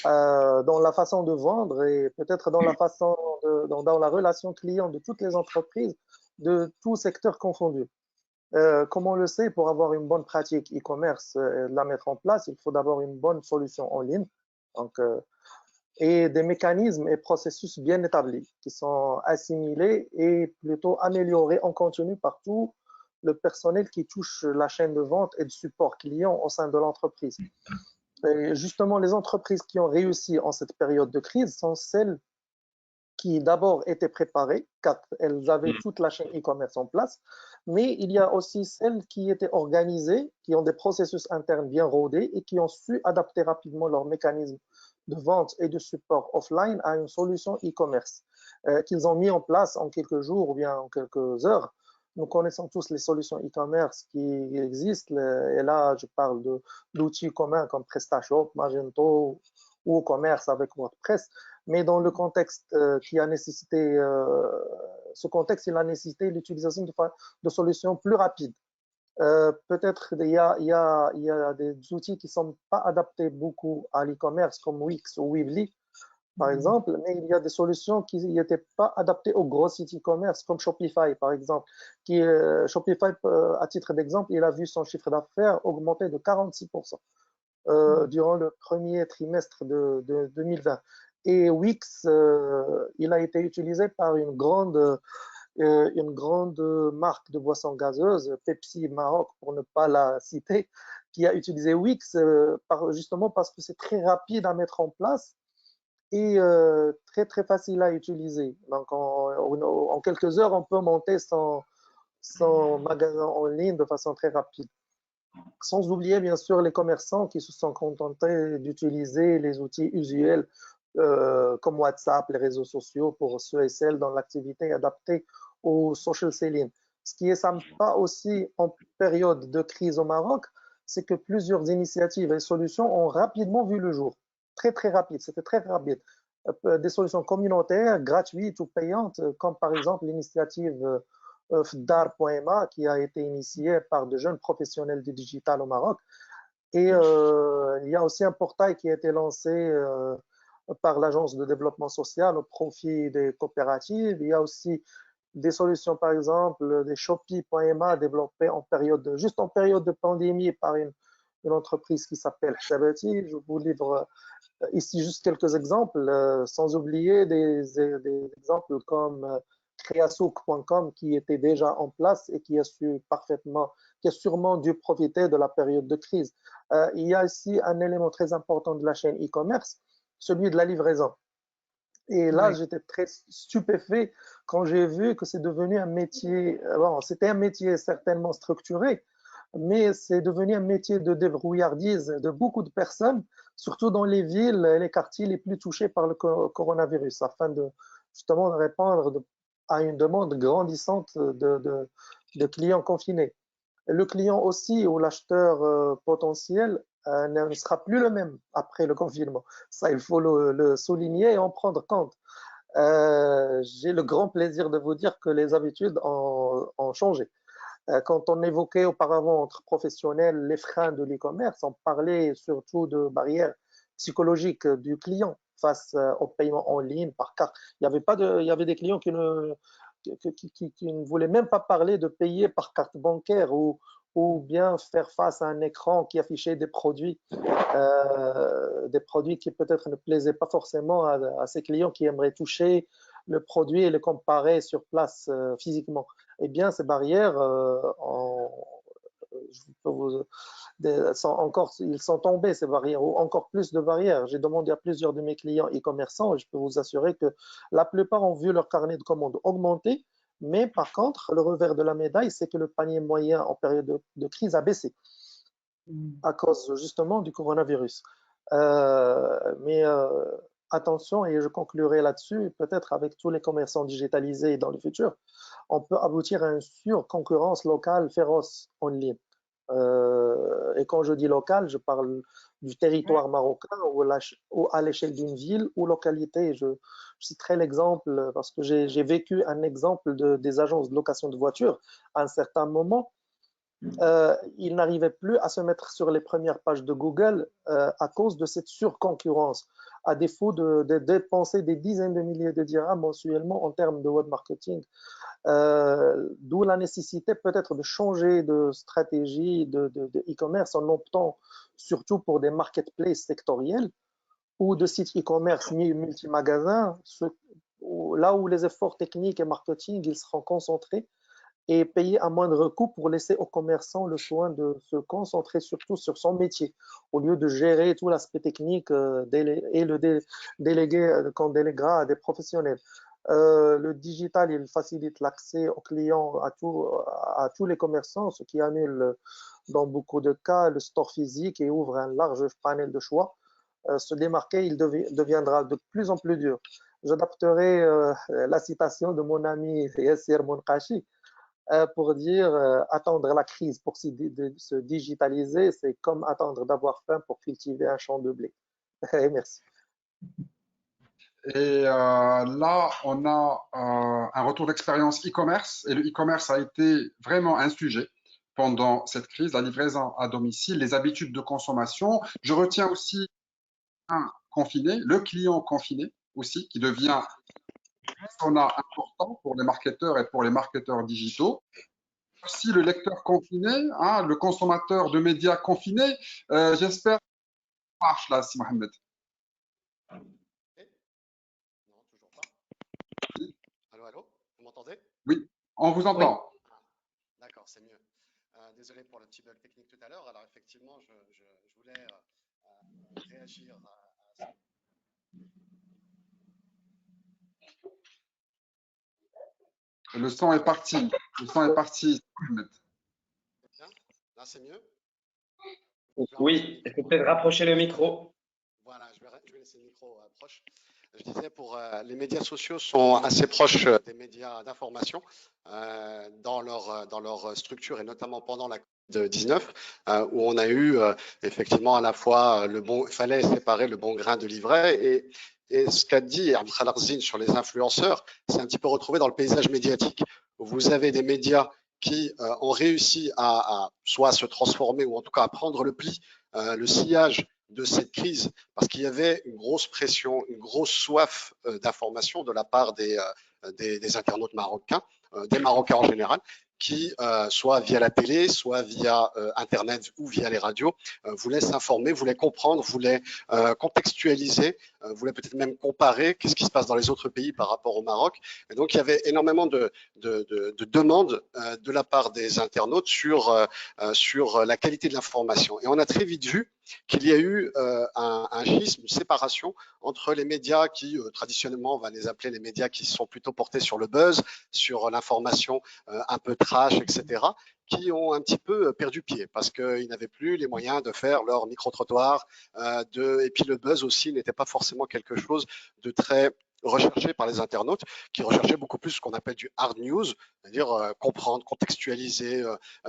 dans la façon de vendre et peut-être dans dans la relation client de toutes les entreprises, de tout secteur confondu. Comme on le sait, pour avoir une bonne pratique e-commerce et la mettre en place, il faut d'abord une bonne solution en ligne, donc, et des mécanismes et processus bien établis qui sont assimilés et plutôt améliorés en continu par tout le personnel qui touche la chaîne de vente et de support client au sein de l'entreprise. Et justement, les entreprises qui ont réussi en cette période de crise sont celles qui d'abord étaient préparées, car elles avaient toute la chaîne e-commerce en place, mais il y a aussi celles qui étaient organisées, qui ont des processus internes bien rodés et qui ont su adapter rapidement leurs mécanismes de vente et de support offline à une solution e-commerce qu'ils ont mis en place en quelques jours ou bien en quelques heures. Nous connaissons tous les solutions e-commerce qui existent, et là je parle d'outils communs comme PrestaShop, Magento ou commerce avec WordPress. Mais dans le contexte qui a nécessité, ce contexte, il a nécessité l'utilisation de solutions plus rapides. Peut-être il y a des outils qui ne sont pas adaptés beaucoup à l'e-commerce comme Wix ou Weebly, par exemple, mais il y a des solutions qui n'étaient pas adaptées aux gros sites e-commerce comme Shopify, par exemple. Shopify, à titre d'exemple, il a vu son chiffre d'affaires augmenter de 46% durant le premier trimestre de 2020. Et Wix, il a été utilisé par une grande marque de boissons gazeuses, Pepsi Maroc, pour ne pas la citer, qui a utilisé Wix justement parce que c'est très rapide à mettre en place et très, très facile à utiliser. Donc, en quelques heures, on peut monter son magasin en ligne de façon très rapide. Sans oublier, bien sûr, les commerçants qui se sont contentés d'utiliser les outils usuels comme WhatsApp, les réseaux sociaux pour ceux et celles dont l'activité est adaptée au social selling. Ce qui est sympa aussi en période de crise au Maroc, c'est que plusieurs initiatives et solutions ont rapidement vu le jour. Très, très rapide, c'était très rapide. Des solutions communautaires, gratuites ou payantes, comme par exemple l'initiative Fdar.ma qui a été initiée par de jeunes professionnels du digital au Maroc. Et il y a aussi un portail qui a été lancé par l'Agence de développement social au profit des coopératives. Il y a aussi des solutions, par exemple, des Shopee.ma développées juste en période de pandémie par une entreprise qui s'appelle Hsabati. Je vous livre ici juste quelques exemples, sans oublier des exemples comme Creasouk.com qui était déjà en place et qui a sûrement dû profiter de la période de crise. Il y a ici un élément très important de la chaîne e-commerce, celui de la livraison. Et là, j'étais très stupéfait quand j'ai vu que c'est devenu un métier, bon, c'était un métier certainement structuré, mais c'est devenu un métier de débrouillardise de beaucoup de personnes, surtout dans les villes et les quartiers les plus touchés par le coronavirus, afin de justement répondre à une demande grandissante de clients confinés. Le client aussi ou l'acheteur potentiel ne sera plus le même après le confinement. Ça, il faut le souligner et en prendre compte. J'ai le grand plaisir de vous dire que les habitudes ont changé. Quand on évoquait auparavant entre professionnels les freins de l'e-commerce, on parlait surtout de barrières psychologiques du client face au paiement en ligne par carte. Il y avait des clients qui ne voulaient même pas parler de payer par carte bancaire ou bien faire face à un écran qui affichait des produits qui peut-être ne plaisaient pas forcément à ces clients qui aimeraient toucher le produit et le comparer sur place physiquement. Eh bien, ces barrières, ils sont tombés, ces barrières, ou encore plus de barrières. J'ai demandé à plusieurs de mes clients e-commerçants et je peux vous assurer que la plupart ont vu leur carnet de commandes augmenter, mais par contre, le revers de la médaille, c'est que le panier moyen en période de crise a baissé à cause justement du coronavirus. Mais attention, et je conclurai là-dessus, peut-être avec tous les commerçants digitalisés dans le futur, on peut aboutir à une surconcurrence locale féroce en ligne. Et quand je dis local, je parle du territoire marocain ou à l'échelle d'une ville ou localité. Je citerai l'exemple parce que j'ai vécu un exemple des agences de location de voitures à un certain moment. Ils n'arrivaient plus à se mettre sur les premières pages de Google à cause de cette surconcurrence, à défaut de dépenser des dizaines de milliers de dirhams mensuellement en termes de web marketing. D'où la nécessité peut-être de changer de stratégie de e-commerce en optant surtout pour des marketplaces sectoriels ou de sites e-commerce multi-magasins, là où les efforts techniques et marketing ils seront concentrés et payer à moindre coût pour laisser aux commerçants le soin de se concentrer surtout sur son métier, au lieu de gérer tout l'aspect technique et le déléguer qu'on déléguera à des professionnels. Le digital, il facilite l'accès aux clients à tous les commerçants, ce qui annule dans beaucoup de cas le store physique et ouvre un large panel de choix. Se démarquer, il deviendra de plus en plus dur. J'adapterai la citation de mon ami Yassir Monkachi pour dire attendre la crise pour se digitaliser, c'est comme attendre d'avoir faim pour cultiver un champ de blé. Merci. Et là, on a un retour d'expérience e-commerce et le e-commerce a été vraiment un sujet pendant cette crise, la livraison à domicile, les habitudes de consommation. Je retiens aussi un confiné, le client confiné aussi, qui devient un persona important pour les marketeurs et pour les marketeurs digitaux. Aussi le lecteur confiné, hein, le consommateur de médias confiné. J'espère que ça marche là, si Mohamed. Non, toujours pas. Allô, allô, vous m'entendez? Oui, on vous entend. Oui. D'accord, c'est mieux. Désolé pour le petit bug technique tout à l'heure. Alors effectivement, je voulais réagir à ça. Le son est parti. Le son est parti. Bien. Là, c'est mieux? Oui, il faut peut-être rapprocher le micro. Voilà, je vais laisser le micro proche. Je disais, les médias sociaux sont assez proches des médias d'information dans leur structure et notamment pendant la COVID-19 où on a eu effectivement à la fois il fallait séparer le bon grain de l'ivraie et ce qu'a dit Abdel Khalarzine sur les influenceurs, c'est un petit peu retrouvé dans le paysage médiatique où vous avez des médias qui ont réussi à soit se transformer ou en tout cas à prendre le pli, le sillage de cette crise parce qu'il y avait une grosse pression, une grosse soif d'information de la part des internautes marocains, des Marocains en général, qui, soit via la télé, soit via Internet ou via les radios, voulaient s'informer, voulaient comprendre, voulaient contextualiser, voulaient peut-être même comparer qu'est-ce qui se passe dans les autres pays par rapport au Maroc. Et donc, il y avait énormément de demandes de la part des internautes sur la qualité de l'information. Et on a très vite vu qu'il y a eu un schisme, une séparation entre les médias qui, traditionnellement, on va les appeler les médias qui sont plutôt portés sur le buzz, sur l'information un peu trash, etc., qui ont un petit peu perdu pied parce qu'ils n'avaient plus les moyens de faire leur micro-trottoir. Et puis le buzz aussi n'était pas forcément quelque chose de très recherché par les internautes qui recherchaient beaucoup plus ce qu'on appelle du hard news, c'est-à-dire comprendre, contextualiser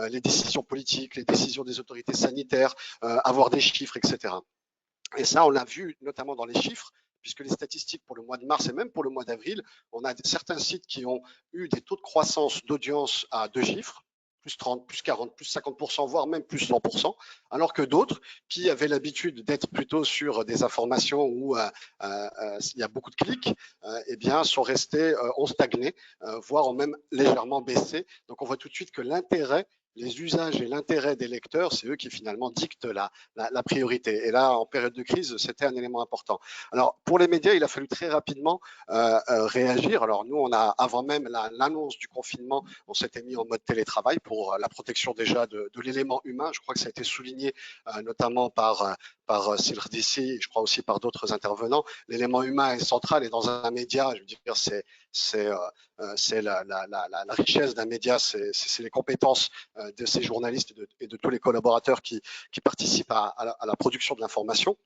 les décisions politiques, les décisions des autorités sanitaires, avoir des chiffres, etc. Et ça, on l'a vu notamment dans les chiffres, puisque les statistiques pour le mois de mars et même pour le mois d'avril, on a certains sites qui ont eu des taux de croissance d'audience à 2 chiffres, plus 30, plus 40, plus 50%, voire même plus 100%, alors que d'autres qui avaient l'habitude d'être plutôt sur des informations où il y a beaucoup de clics, eh bien, sont restés, ont stagné, voire ont même légèrement baissé. Donc, on voit tout de suite que l'intérêt, les usages et l'intérêt des lecteurs, c'est eux qui finalement dictent la priorité. Et là, en période de crise, c'était un élément important. Alors, pour les médias, il a fallu très rapidement réagir. Alors, nous, on a, avant même l'annonce du confinement, on s'était mis en mode télétravail pour la protection déjà de l'élément humain. Je crois que ça a été souligné notamment par Silr DC, je crois aussi par d'autres intervenants. L'élément humain est central et dans un média, je veux dire, c'est la richesse d'un média, c'est les compétences de ces journalistes et de tous les collaborateurs qui participent à la production de l'information.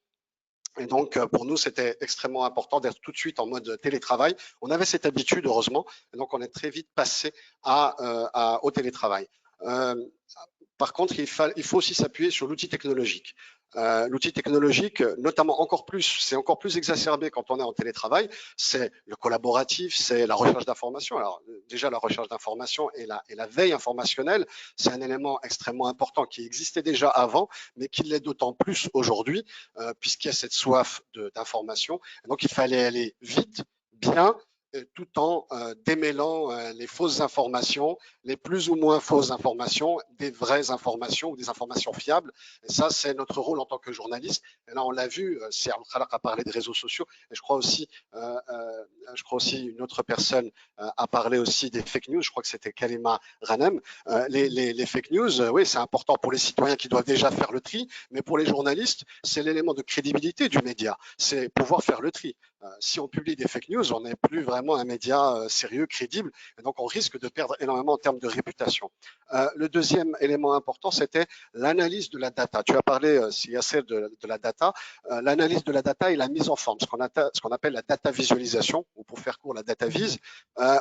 Et donc, pour nous, c'était extrêmement important d'être tout de suite en mode télétravail. On avait cette habitude, heureusement, et donc on est très vite passé au télétravail. Par contre, il faut aussi s'appuyer sur l'outil technologique. L'outil technologique, notamment c'est encore plus exacerbé quand on est en télétravail, c'est le collaboratif, c'est la recherche d'informations. Alors déjà, la recherche d'informations et la veille informationnelle, c'est un élément extrêmement important qui existait déjà avant, mais qui l'est d'autant plus aujourd'hui, puisqu'il y a cette soif d'information. Donc, il fallait aller vite, bien, tout en démêlant les fausses informations, les plus ou moins fausses informations, des vraies informations ou des informations fiables. Et ça, c'est notre rôle en tant que journaliste. Et là, on l'a vu, Siad Khalaq a parlé des réseaux sociaux, et je crois aussi une autre personne a parlé aussi des fake news, je crois que c'était Kalima Ghanem. Les fake news, oui, c'est important pour les citoyens qui doivent déjà faire le tri, mais pour les journalistes, c'est l'élément de crédibilité du média, c'est pouvoir faire le tri. Si on publie des fake news, on n'est plus vraiment un média sérieux, crédible, et donc on risque de perdre énormément en termes de réputation. Le deuxième élément important, c'était l'analyse de la data. Tu as parlé, Yasser, de la data. L'analyse de la data et la mise en forme, ce qu'on appelle la data visualisation, ou pour faire court, la data vise.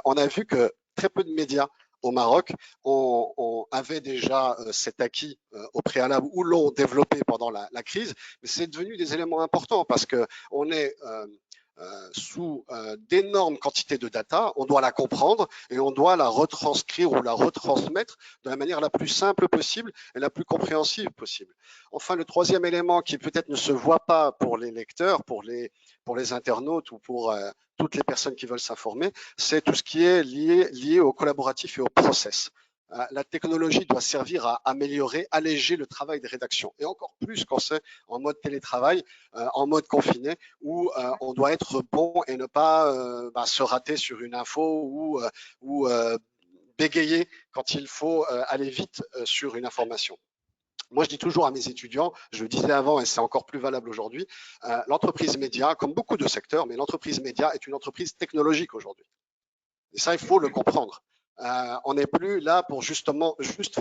On a vu que très peu de médias au Maroc, on avait déjà cet acquis au préalable ou l'ont développé pendant la crise, mais c'est devenu des éléments importants parce qu'on est sous d'énormes quantités de data, on doit la comprendre et on doit la retranscrire ou la retransmettre de la manière la plus simple possible et la plus compréhensible possible. Enfin, le troisième élément qui peut-être ne se voit pas pour les lecteurs, pour les internautes ou pour toutes les personnes qui veulent s'informer, c'est tout ce qui est lié au collaboratif et au process. La technologie doit servir à améliorer, alléger le travail des rédactions. Et encore plus quand c'est en mode télétravail, en mode confiné, où on doit être bon et ne pas se rater sur une info ou bégayer quand il faut aller vite sur une information. Moi, je dis toujours à mes étudiants, je le disais avant et c'est encore plus valable aujourd'hui, l'entreprise média, comme beaucoup de secteurs, mais l'entreprise média est une entreprise technologique aujourd'hui. Et ça, il faut le comprendre. On n'est plus là pour juste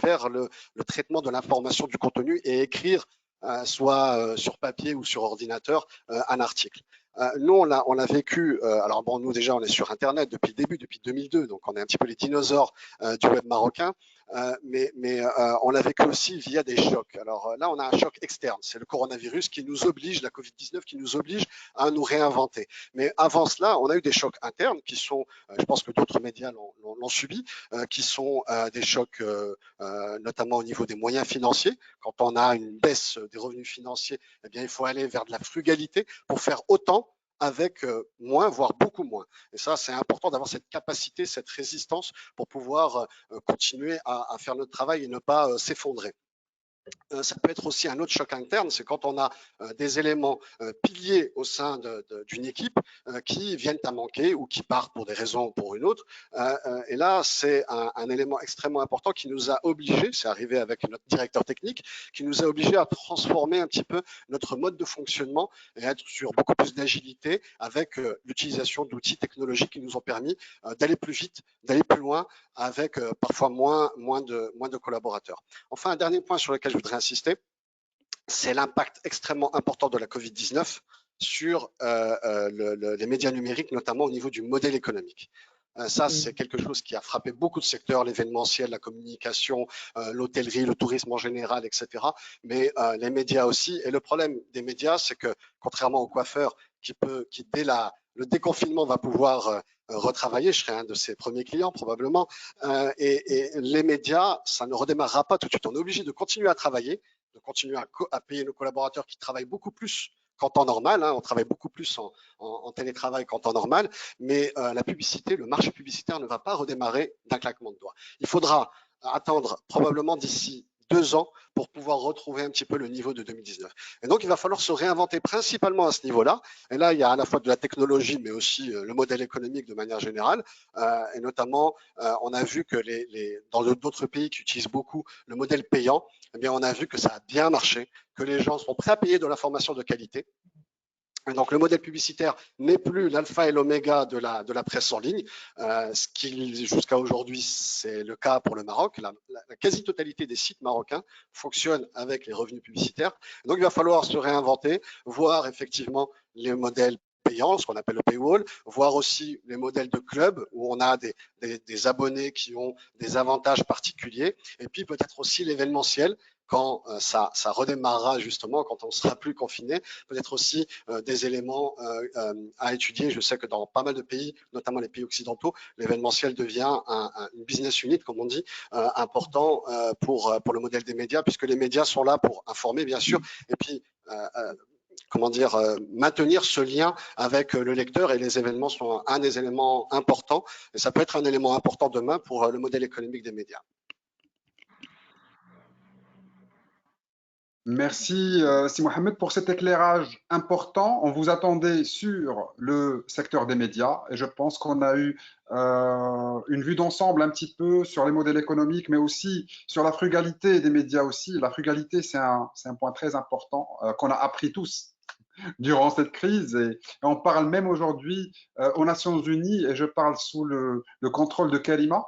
faire le traitement de l'information, du contenu et écrire soit sur papier ou sur ordinateur un article. Nous, on l'a vécu. Alors bon, nous déjà, on est sur Internet depuis le début, depuis 2002, donc on est un petit peu les dinosaures du web marocain. Mais on l'a vécu aussi via des chocs. Alors là, on a un choc externe, c'est le coronavirus qui nous oblige, la Covid-19 qui nous oblige à nous réinventer. Mais avant cela, on a eu des chocs internes qui sont, je pense que d'autres médias l'ont subi, qui sont des chocs notamment au niveau des moyens financiers. Quand on a une baisse des revenus financiers, eh bien, il faut aller vers de la frugalité pour faire autant avec moins, voire beaucoup moins. Et ça, c'est important d'avoir cette capacité, cette résistance pour pouvoir continuer à faire notre travail et ne pas s'effondrer. Ça peut être aussi un autre choc interne, c'est quand on a des éléments piliers au sein d'une équipe qui viennent à manquer ou qui partent pour des raisons ou pour une autre. Et là, c'est un élément extrêmement important qui nous a obligés, c'est arrivé avec notre directeur technique, qui nous a obligés à transformer un petit peu notre mode de fonctionnement et être sur beaucoup plus d'agilité avec l'utilisation d'outils technologiques qui nous ont permis d'aller plus vite, d'aller plus loin avec parfois moins de collaborateurs. Enfin, un dernier point sur lequel je voudrais insister, c'est l'impact extrêmement important de la Covid-19 sur les médias numériques, notamment au niveau du modèle économique. Ça, c'est quelque chose qui a frappé beaucoup de secteurs, l'événementiel, la communication, l'hôtellerie, le tourisme en général, etc. Mais les médias aussi. Et le problème des médias, c'est que contrairement aux coiffeurs qui dès le déconfinement va pouvoir retravailler, je serai un de ses premiers clients probablement, et les médias, ça ne redémarrera pas tout de suite. On est obligé de continuer à travailler, de continuer à payer nos collaborateurs qui travaillent beaucoup plus qu'en temps normal, hein, on travaille beaucoup plus en télétravail qu'en temps normal, mais la publicité, le marché publicitaire ne va pas redémarrer d'un claquement de doigts. Il faudra attendre probablement d'ici 2 ans pour pouvoir retrouver un petit peu le niveau de 2019. Et donc, il va falloir se réinventer principalement à ce niveau-là. Et là, il y a à la fois de la technologie, mais aussi le modèle économique de manière générale. Et notamment, on a vu que dans d'autres pays qui utilisent beaucoup le modèle payant, eh bien, on a vu que ça a bien marché, que les gens sont prêts à payer de l'information de qualité. Et donc, le modèle publicitaire n'est plus l'alpha et l'oméga de la presse en ligne, ce qui, jusqu'à aujourd'hui, c'est le cas pour le Maroc. La quasi-totalité des sites marocains fonctionnent avec les revenus publicitaires. Donc, il va falloir se réinventer, voir effectivement les modèles payants, ce qu'on appelle le paywall, voir aussi les modèles de club où on a des abonnés qui ont des avantages particuliers, et puis peut-être aussi l'événementiel, quand ça redémarrera justement, quand on ne sera plus confiné, peut-être aussi des éléments à étudier. Je sais que dans pas mal de pays, notamment les pays occidentaux, l'événementiel devient une business unit, comme on dit, important pour le modèle des médias, puisque les médias sont là pour informer, bien sûr, et puis comment dire, maintenir ce lien avec le lecteur, et les événements sont un des éléments importants, et ça peut être un élément important demain pour le modèle économique des médias. Merci, Si Mohamed, pour cet éclairage important. On vous attendait sur le secteur des médias et je pense qu'on a eu une vue d'ensemble un petit peu sur les modèles économiques, mais aussi sur la frugalité des médias aussi. La frugalité, c'est un point très important qu'on a appris tous durant cette crise et on parle même aujourd'hui aux Nations Unies, et je parle sous le contrôle de Karima.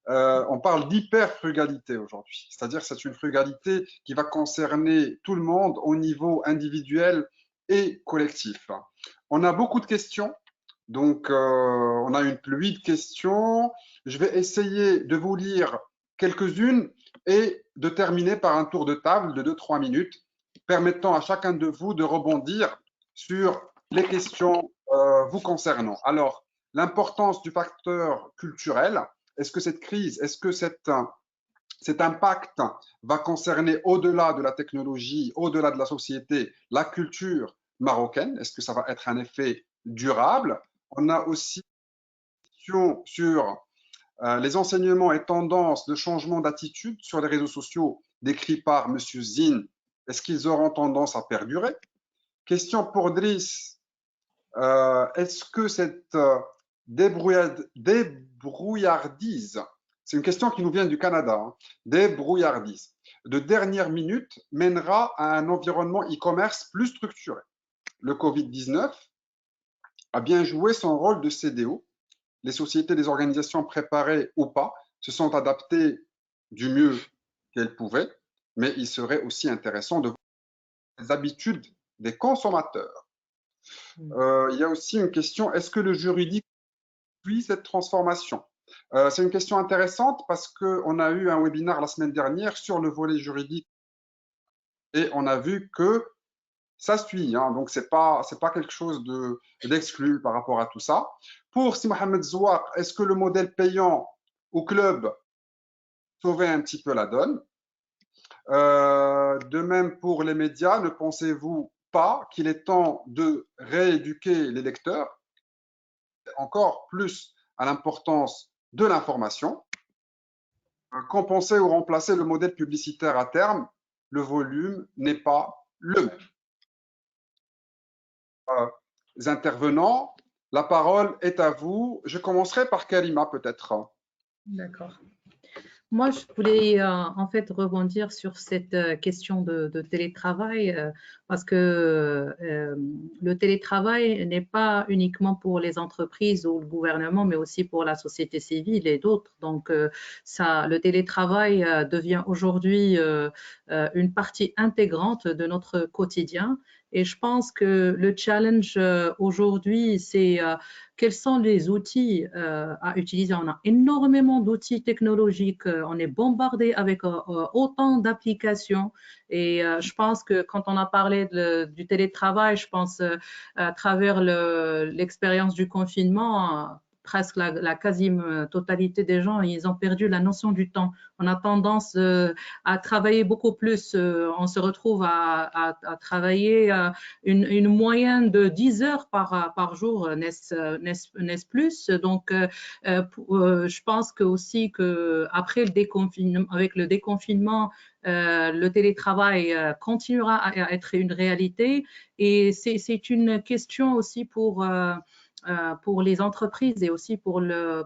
On parle d'hyper-frugalité aujourd'hui, c'est-à-dire c'est une frugalité qui va concerner tout le monde au niveau individuel et collectif. On a beaucoup de questions, donc on a une pluie de questions. Je vais essayer de vous lire quelques-unes et de terminer par un tour de table de 2-3 minutes, permettant à chacun de vous de rebondir sur les questions vous concernant. Alors, l'importance du facteur culturel. Est-ce que cette crise, est-ce que cet impact va concerner au-delà de la technologie, au-delà de la société, la culture marocaine? Est-ce que ça va être un effet durable? On a aussi une question sur les enseignements et tendances de changement d'attitude sur les réseaux sociaux décrits par M. Zine. Est-ce qu'ils auront tendance à perdurer? Question pour Driss. Est-ce que cette débrouillardise, c'est une question qui nous vient du Canada, hein, débrouillardise de dernière minute mènera à un environnement e-commerce plus structuré? Le Covid-19 a bien joué son rôle de CDO. Les sociétés, les organisations préparées ou pas se sont adaptées du mieux qu'elles pouvaient, mais il serait aussi intéressant de voir les habitudes des consommateurs. Il y a aussi une question, est-ce que le juridique suit cette transformation? C'est une question intéressante parce qu'on a eu un webinaire la semaine dernière sur le volet juridique et on a vu que ça suit, hein, donc c'est pas quelque chose d'exclu par rapport à tout ça. Pour Si Mohamed Zouar, est-ce que le modèle payant au club sauvait un petit peu la donne? De même pour les médias, ne pensez-vous pas qu'il est temps de rééduquer les lecteurs encore plus à l'importance de l'information? Compenser ou remplacer le modèle publicitaire à terme, le volume n'est pas le même. Intervenants, la parole est à vous. Je commencerai par Karima peut-être. D'accord. Moi, je voulais en fait rebondir sur cette question de télétravail parce que le télétravail n'est pas uniquement pour les entreprises ou le gouvernement, mais aussi pour la société civile et d'autres. Donc, le télétravail devient aujourd'hui une partie intégrante de notre quotidien Et je pense que le challenge aujourd'hui, c'est quels sont les outils à utiliser. On a énormément d'outils technologiques, on est bombardé avec autant d'applications. Et je pense que quand on a parlé du télétravail, je pense à travers l'expérience du confinement, presque la quasi-totalité des gens, ils ont perdu la notion du temps. On a tendance à travailler beaucoup plus. On se retrouve à travailler une moyenne de 10 heures par jour, n'est-ce plus? Donc, je pense que aussi que après le déconfinement, avec le déconfinement, le télétravail continuera à être une réalité et c'est une question aussi pour les entreprises et aussi pour le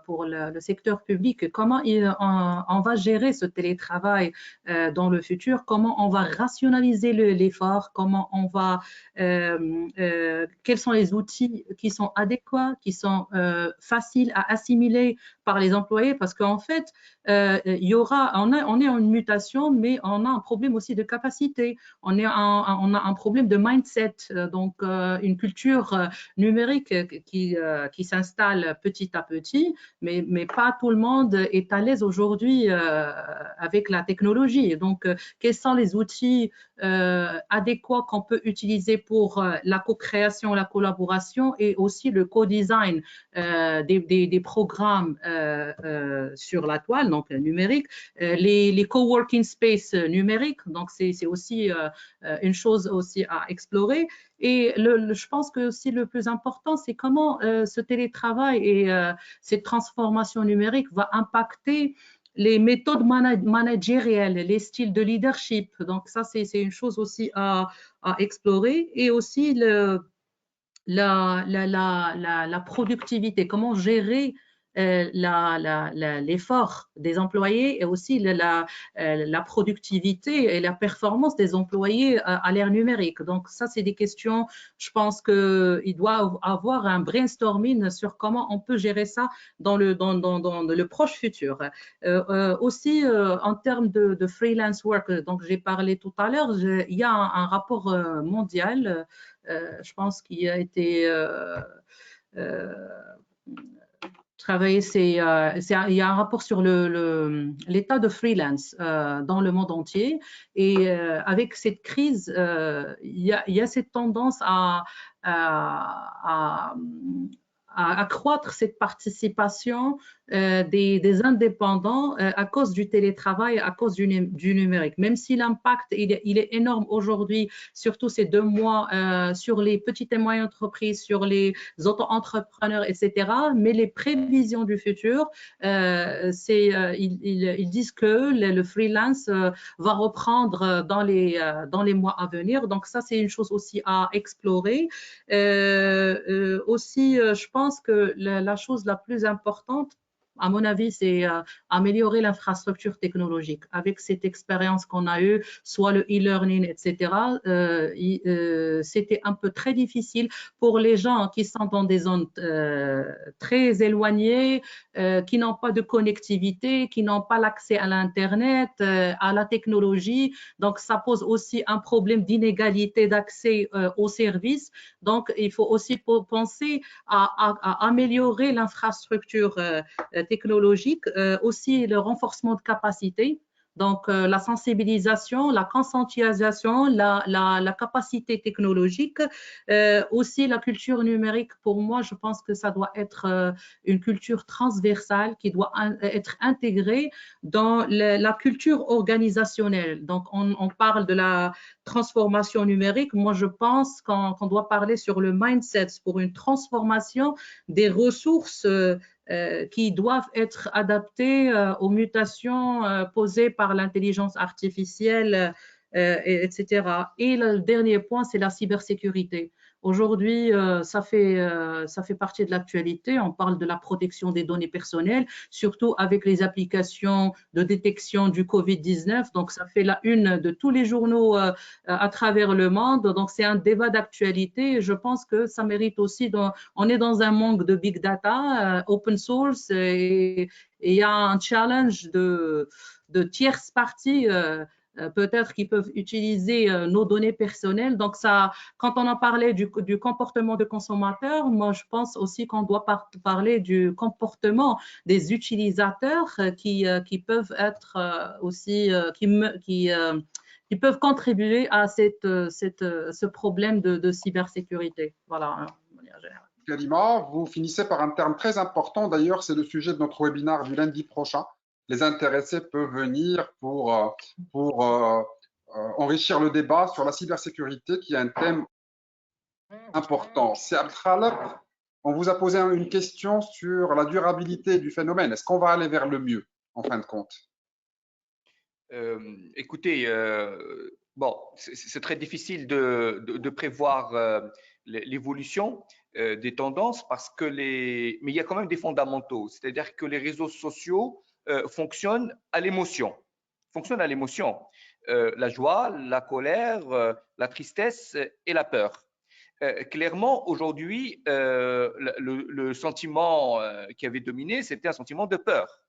secteur public. Comment on va gérer ce télétravail dans le futur? Comment on va rationaliser l'effort? Comment on va quels sont les outils qui sont adéquats, qui sont faciles à assimiler par les employés? Parce qu'en fait, il y aura, on est en une mutation, mais on a un problème aussi de capacité. On a un problème de mindset, donc une culture numérique qui s'installe petit à petit, mais pas tout le monde est à l'aise aujourd'hui avec la technologie. Donc, quels sont les outils adéquats qu'on peut utiliser pour la co-création, la collaboration et aussi le co-design des programmes sur la toile, donc numérique, les co-working space numériques, donc c'est aussi une chose aussi à explorer. Et je pense que aussi le plus important, c'est comment ce télétravail et cette transformation numérique va impacter les méthodes managériales, les styles de leadership. Donc ça, c'est une chose aussi à explorer. Et aussi la productivité, comment gérer l'effort des employés et aussi la productivité et la performance des employés à l'ère numérique. Donc ça, c'est des questions, je pense qu'il doit avoir un brainstorming sur comment on peut gérer ça dans le proche futur. Aussi, en termes de freelance work, donc j'ai parlé tout à l'heure, il y a un rapport mondial, je pense qu'il a été travaillé, il y a un rapport sur l'état de freelance dans le monde entier. Et avec cette crise, il y a cette tendance à accroître cette participation des indépendants à cause du télétravail, à cause du numérique. Même si l'impact il est énorme aujourd'hui, surtout ces 2 mois, sur les petites et moyennes entreprises, sur les auto-entrepreneurs, etc. Mais les prévisions du futur, ils disent que le freelance va reprendre dans les mois à venir. Donc ça, c'est une chose aussi à explorer. Aussi, je pense que la chose la plus importante, à mon avis, c'est améliorer l'infrastructure technologique. Avec cette expérience qu'on a eue, soit le e-learning, etc., c'était un peu très difficile pour les gens qui sont dans des zones très éloignées, qui n'ont pas de connectivité, qui n'ont pas l'accès à l'Internet, à la technologie. Donc, ça pose aussi un problème d'inégalité d'accès aux services. Donc, il faut aussi penser à améliorer l'infrastructure technologique, aussi le renforcement de capacité. Donc, la sensibilisation, la conscientisation, la capacité technologique, aussi la culture numérique. Pour moi, je pense que ça doit être une culture transversale qui doit être intégrée dans la culture organisationnelle. Donc, on parle de la transformation numérique. Moi, je pense qu'on doit parler sur le mindset pour une transformation des ressources qui doivent être adaptées aux mutations posées par l'intelligence artificielle, etc. Et le dernier point, c'est la cybersécurité. Aujourd'hui, ça fait partie de l'actualité. On parle de la protection des données personnelles, surtout avec les applications de détection du Covid-19. Donc, ça fait la une de tous les journaux à travers le monde. Donc, c'est un débat d'actualité. Je pense que ça mérite aussi, on est dans un manque de big data, open source, et il y a un challenge de tierces parties peut-être qu'ils peuvent utiliser nos données personnelles. Donc, ça, quand on a parlé du comportement de consommateur, moi, je pense aussi qu'on doit parler du comportement des utilisateurs qui peuvent être aussi, qui peuvent contribuer à ce problème de cybersécurité. Voilà, de manière générale. Kalima, vous finissez par un terme très important. D'ailleurs, c'est le sujet de notre webinaire du lundi prochain. Les intéressés peuvent venir pour enrichir le débat sur la cybersécurité, qui est un thème important. C'est Abdelkhalek, on vous a posé une question sur la durabilité du phénomène. Est-ce qu'on va aller vers le mieux, en fin de compte? Écoutez, bon, c'est très difficile de prévoir l'évolution des tendances parce que mais il y a quand même des fondamentaux. C'est-à-dire que les réseaux sociaux fonctionnent à l'émotion. Fonctionnent à l'émotion. La joie, la colère, la tristesse et la peur. Clairement, aujourd'hui, le sentiment qui avait dominé, c'était un sentiment de peur.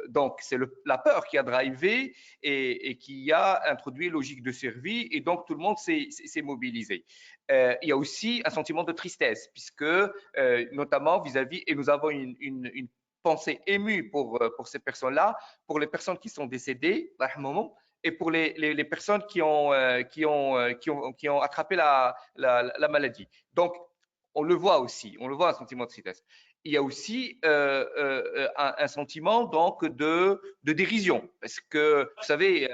Donc, c'est la peur qui a drivé et qui a introduit logique de survie, et donc tout le monde s'est mobilisé. Il y a aussi un sentiment de tristesse, puisque notamment vis-à-vis, et nous avons une pensée émue pour ces personnes-là, pour les personnes qui sont décédées, et pour les personnes qui ont attrapé la maladie. Donc, on le voit aussi, on le voit, un sentiment de tristesse. Il y a aussi un sentiment donc de dérision, parce que vous savez,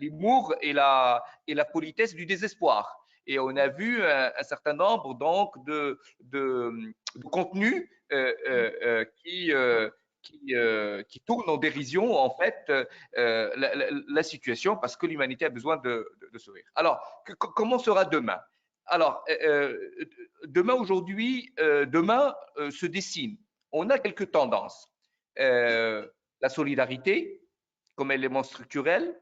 l'humour et la politesse du désespoir. Et on a vu un certain nombre donc de contenus qui tournent en dérision en fait la situation, parce que l'humanité a besoin de sourire. Alors, comment sera demain? Alors, demain se dessine. On a quelques tendances. La solidarité comme élément structurel,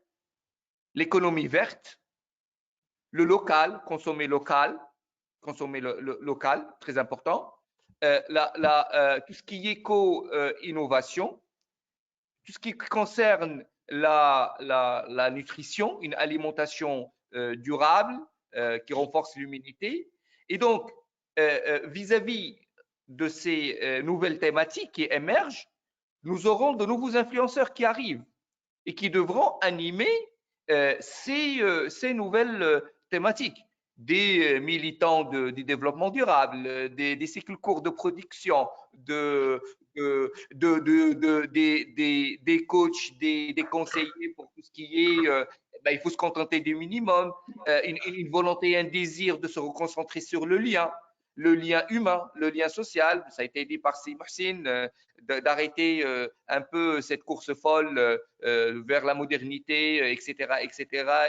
l'économie verte, le local, consommer local, très important, tout ce qui est éco-innovation, tout ce qui concerne la nutrition, une alimentation durable, qui renforce l'immunité. Et donc, vis-à-vis de ces nouvelles thématiques qui émergent, nous aurons de nouveaux influenceurs qui arrivent et qui devront animer ces nouvelles thématiques. Des militants du développement durable, des cycles courts de production, des coachs, des conseillers pour tout ce qui est, il faut se contenter du minimum, une volonté, un désir de se reconcentrer sur le lien humain, le lien social. Ça a été dit par Mohsin, d'arrêter un peu cette course folle vers la modernité, etc.,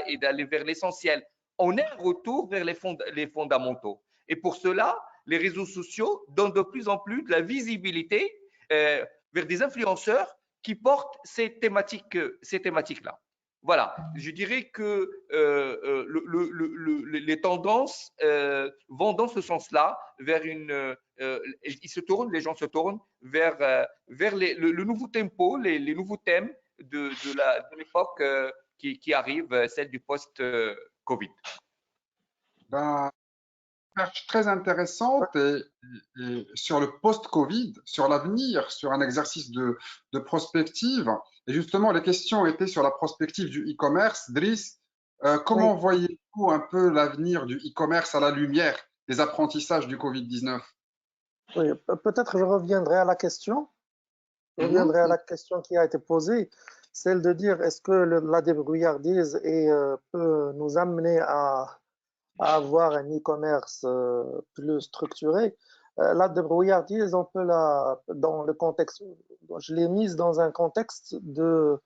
et d'aller vers l'essentiel. On est un retour vers les fondamentaux. Et pour cela, les réseaux sociaux donnent de plus en plus de la visibilité vers des influenceurs qui portent ces thématiques-là. Voilà, je dirais que les tendances vont dans ce sens-là, vers les gens se tournent vers le nouveau tempo, les nouveaux thèmes de l'époque qui arrive, celle du post-Covid. Très intéressante et sur le post-Covid, sur l'avenir, sur un exercice de prospective. Et justement, les questions étaient sur la prospective du e-commerce. Driss, comment voyez-vous un peu l'avenir du e-commerce à la lumière des apprentissages du Covid-19? Oui, peut-être je reviendrai à la question. Je reviendrai à la question qui a été posée, celle de dire est-ce que la débrouillardise peut nous amener à avoir un e-commerce plus structuré. La débrouillardise, on peut dans le contexte, je l'ai mise dans un contexte de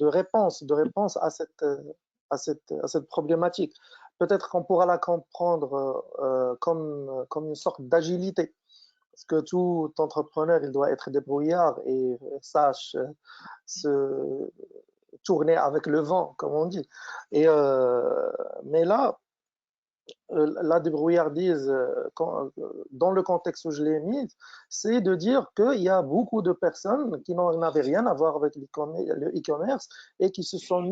réponse à cette problématique. Peut-être qu'on pourra la comprendre comme une sorte d'agilité. Parce que tout entrepreneur, il doit être débrouillard et sache se tourner avec le vent, comme on dit. Mais là, la débrouillardise dans le contexte où je l'ai mis, c'est de dire qu'il y a beaucoup de personnes qui n'avaient rien à voir avec le e-commerce et qui se sont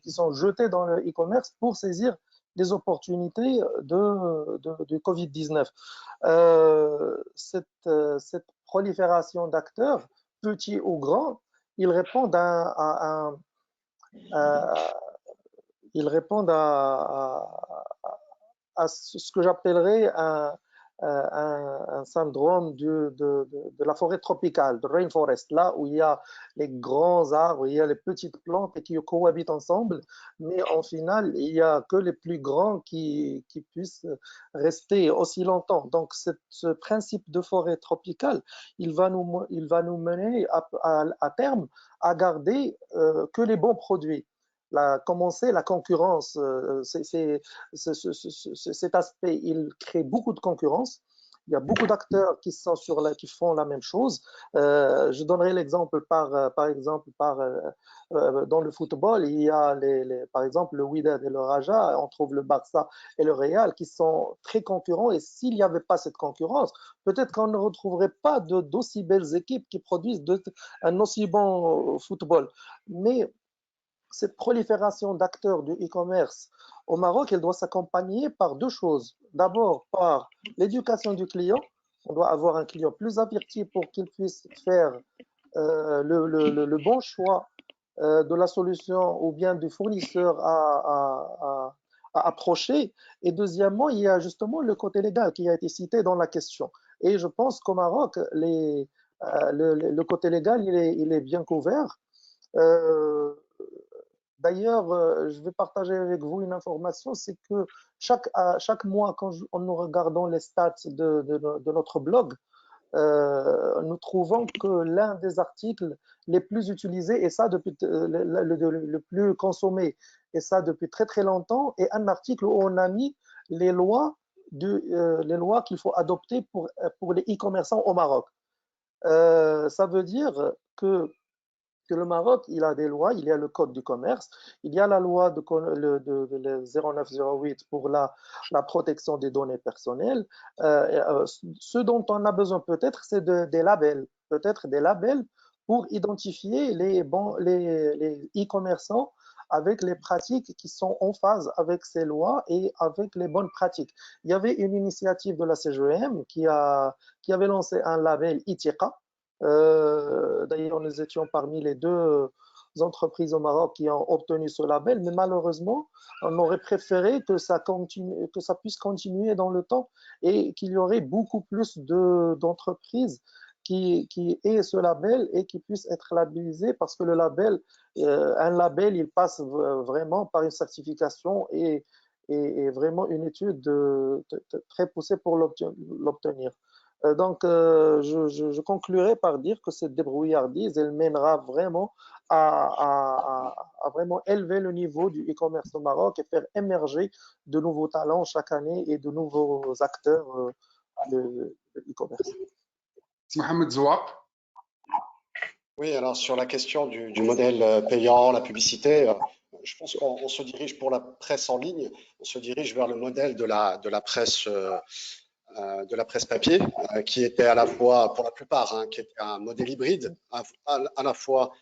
qui sont jetées dans le e-commerce pour saisir des opportunités de Covid-19. Cette prolifération d'acteurs, petits ou grands, ils répondent à ce que j'appellerais un syndrome de la forêt tropicale, de rainforest, là où il y a les grands arbres, il y a les petites plantes et qui cohabitent ensemble, mais en final, il n'y a que les plus grands qui puissent rester aussi longtemps. Donc, ce principe de forêt tropicale, il va nous mener à terme à garder que les bons produits. Commencer la concurrence, cet aspect, il crée beaucoup de concurrence. Il y a beaucoup d'acteurs qui font la même chose. Je donnerai l'exemple par exemple dans le football, il y a par exemple le Wydad et le Raja, on trouve le Barça et le Real qui sont très concurrents. Et s'il n'y avait pas cette concurrence, peut-être qu'on ne retrouverait pas d'aussi belles équipes qui produisent un aussi bon football. Mais cette prolifération d'acteurs du e-commerce au Maroc, elle doit s'accompagner par deux choses. D'abord, par l'éducation du client. On doit avoir un client plus averti pour qu'il puisse faire le bon choix de la solution ou bien du fournisseur à approcher. Et deuxièmement, il y a justement le côté légal qui a été cité dans la question. Et je pense qu'au Maroc, le côté légal, il est bien couvert. D'ailleurs, je vais partager avec vous une information, c'est que chaque mois, quand nous regardons les stats de notre blog, nous trouvons que l'un des articles les plus utilisés, et ça depuis le plus consommé, et ça depuis très très longtemps, est un article où on a mis les lois qu'il faut adopter pour les e-commerçants au Maroc. Ça veut dire que le Maroc, il a des lois, il y a le code du commerce, il y a la loi de 0908 pour la protection des données personnelles. Ce dont on a besoin peut-être, c'est des labels, peut-être des labels pour identifier les e-commerçants avec les pratiques qui sont en phase avec ces lois et avec les bonnes pratiques. Il y avait une initiative de la CGM qui avait lancé un label ITIQA. D'ailleurs, nous étions parmi les deux entreprises au Maroc qui ont obtenu ce label, mais malheureusement, on aurait préféré que ça puisse continuer dans le temps et qu'il y aurait beaucoup plus d'entreprises qui aient ce label et qui puissent être labellisées parce que un label, il passe vraiment par une certification et vraiment une étude très poussée pour l'obtenir. Donc, je conclurai par dire que cette débrouillardise, elle mènera vraiment à vraiment élever le niveau du e-commerce au Maroc et faire émerger de nouveaux talents chaque année et de nouveaux acteurs de e-commerce. Mohamed Zouab. Oui, alors sur la question du modèle payant, la publicité, je pense qu'on se dirige pour la presse en ligne, on se dirige vers le modèle de la presse papier, qui était à la fois, pour la plupart, qui était un modèle hybride, à la fois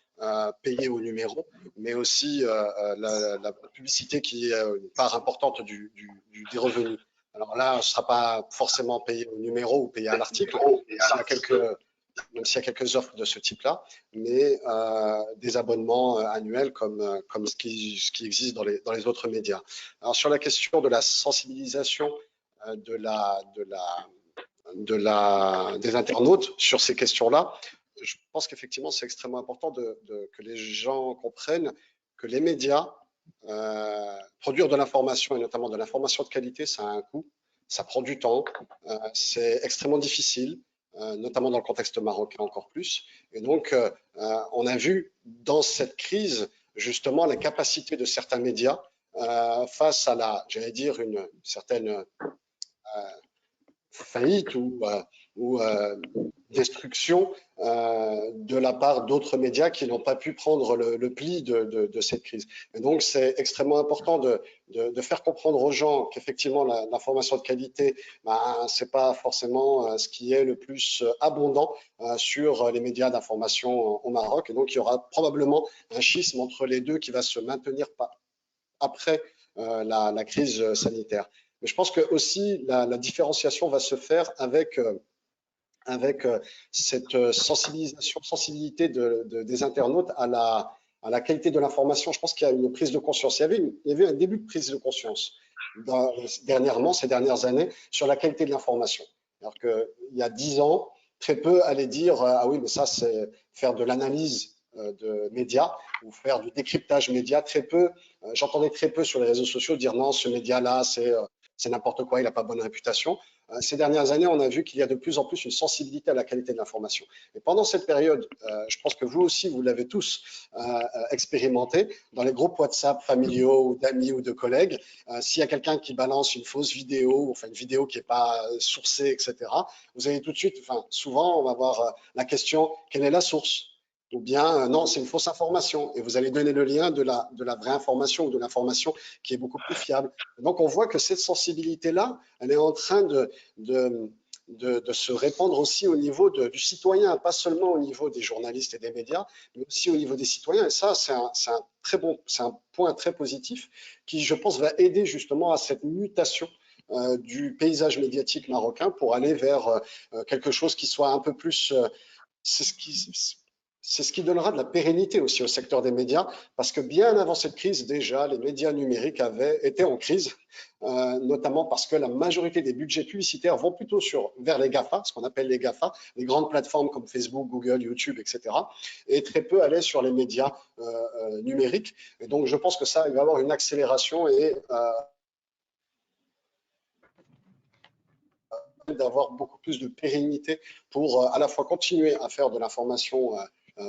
payé au numéro, mais aussi la publicité qui est une part importante des revenus. Alors là, ce ne sera pas forcément payé au numéro ou payé à l'article, même s'il y a quelques offres de ce type-là, mais des abonnements annuels comme ce qui existe dans les autres médias. Alors sur la question de la sensibilisation des internautes sur ces questions-là, je pense qu'effectivement, c'est extrêmement important que les gens comprennent que les médias, produire de l'information et notamment de l'information de qualité, ça a un coût, ça prend du temps, c'est extrêmement difficile, notamment dans le contexte marocain encore plus. Et donc, on a vu dans cette crise justement la capacité de certains médias face à j'allais dire, une certaine faillite ou destruction de la part d'autres médias qui n'ont pas pu prendre le pli de cette crise. Et donc, c'est extrêmement important de faire comprendre aux gens qu'effectivement, l'information de qualité, c'est pas forcément ce qui est le plus abondant sur les médias d'information au Maroc. Et donc, il y aura probablement un schisme entre les deux qui va se maintenir après la crise sanitaire. Mais je pense que aussi la différenciation va se faire avec cette sensibilité des internautes à la qualité de l'information. Je pense qu'il y a une prise de conscience. Il y avait un début de prise de conscience dernièrement, ces dernières années, sur la qualité de l'information. Alors qu'il y a 10 ans, très peu allaient dire ah oui, mais ça, c'est faire de l'analyse de médias ou faire du décryptage média. Très peu, j'entendais très peu sur les réseaux sociaux dire non, ce média-là, c'est n'importe quoi, il n'a pas bonne réputation. Ces dernières années, on a vu qu'il y a de plus en plus une sensibilité à la qualité de l'information. Et pendant cette période, je pense que vous aussi, vous l'avez tous expérimenté, dans les groupes WhatsApp familiaux ou d'amis ou de collègues, s'il y a quelqu'un qui balance une fausse vidéo, enfin une vidéo qui n'est pas sourcée, etc., vous avez tout de suite, enfin souvent, on va avoir la question, quelle est la source ? Ou bien non, c'est une fausse information et vous allez donner le lien de la vraie information ou de l'information qui est beaucoup plus fiable. Donc on voit que cette sensibilité-là, elle est en train de se répandre aussi au niveau du citoyen, pas seulement au niveau des journalistes et des médias, mais aussi au niveau des citoyens. Et ça, c'est un point très positif qui, je pense, va aider justement à cette mutation du paysage médiatique marocain pour aller vers quelque chose qui soit un peu plus... c'est ce qui donnera de la pérennité aussi au secteur des médias, parce que bien avant cette crise, déjà, les médias numériques avaient été en crise, notamment parce que la majorité des budgets publicitaires vont plutôt vers les GAFA, ce qu'on appelle les GAFA, les grandes plateformes comme Facebook, Google, YouTube, etc., et très peu allaient sur les médias numériques. Et donc, je pense que ça, il va y avoir une accélération et d'avoir beaucoup plus de pérennité pour à la fois continuer à faire de l'information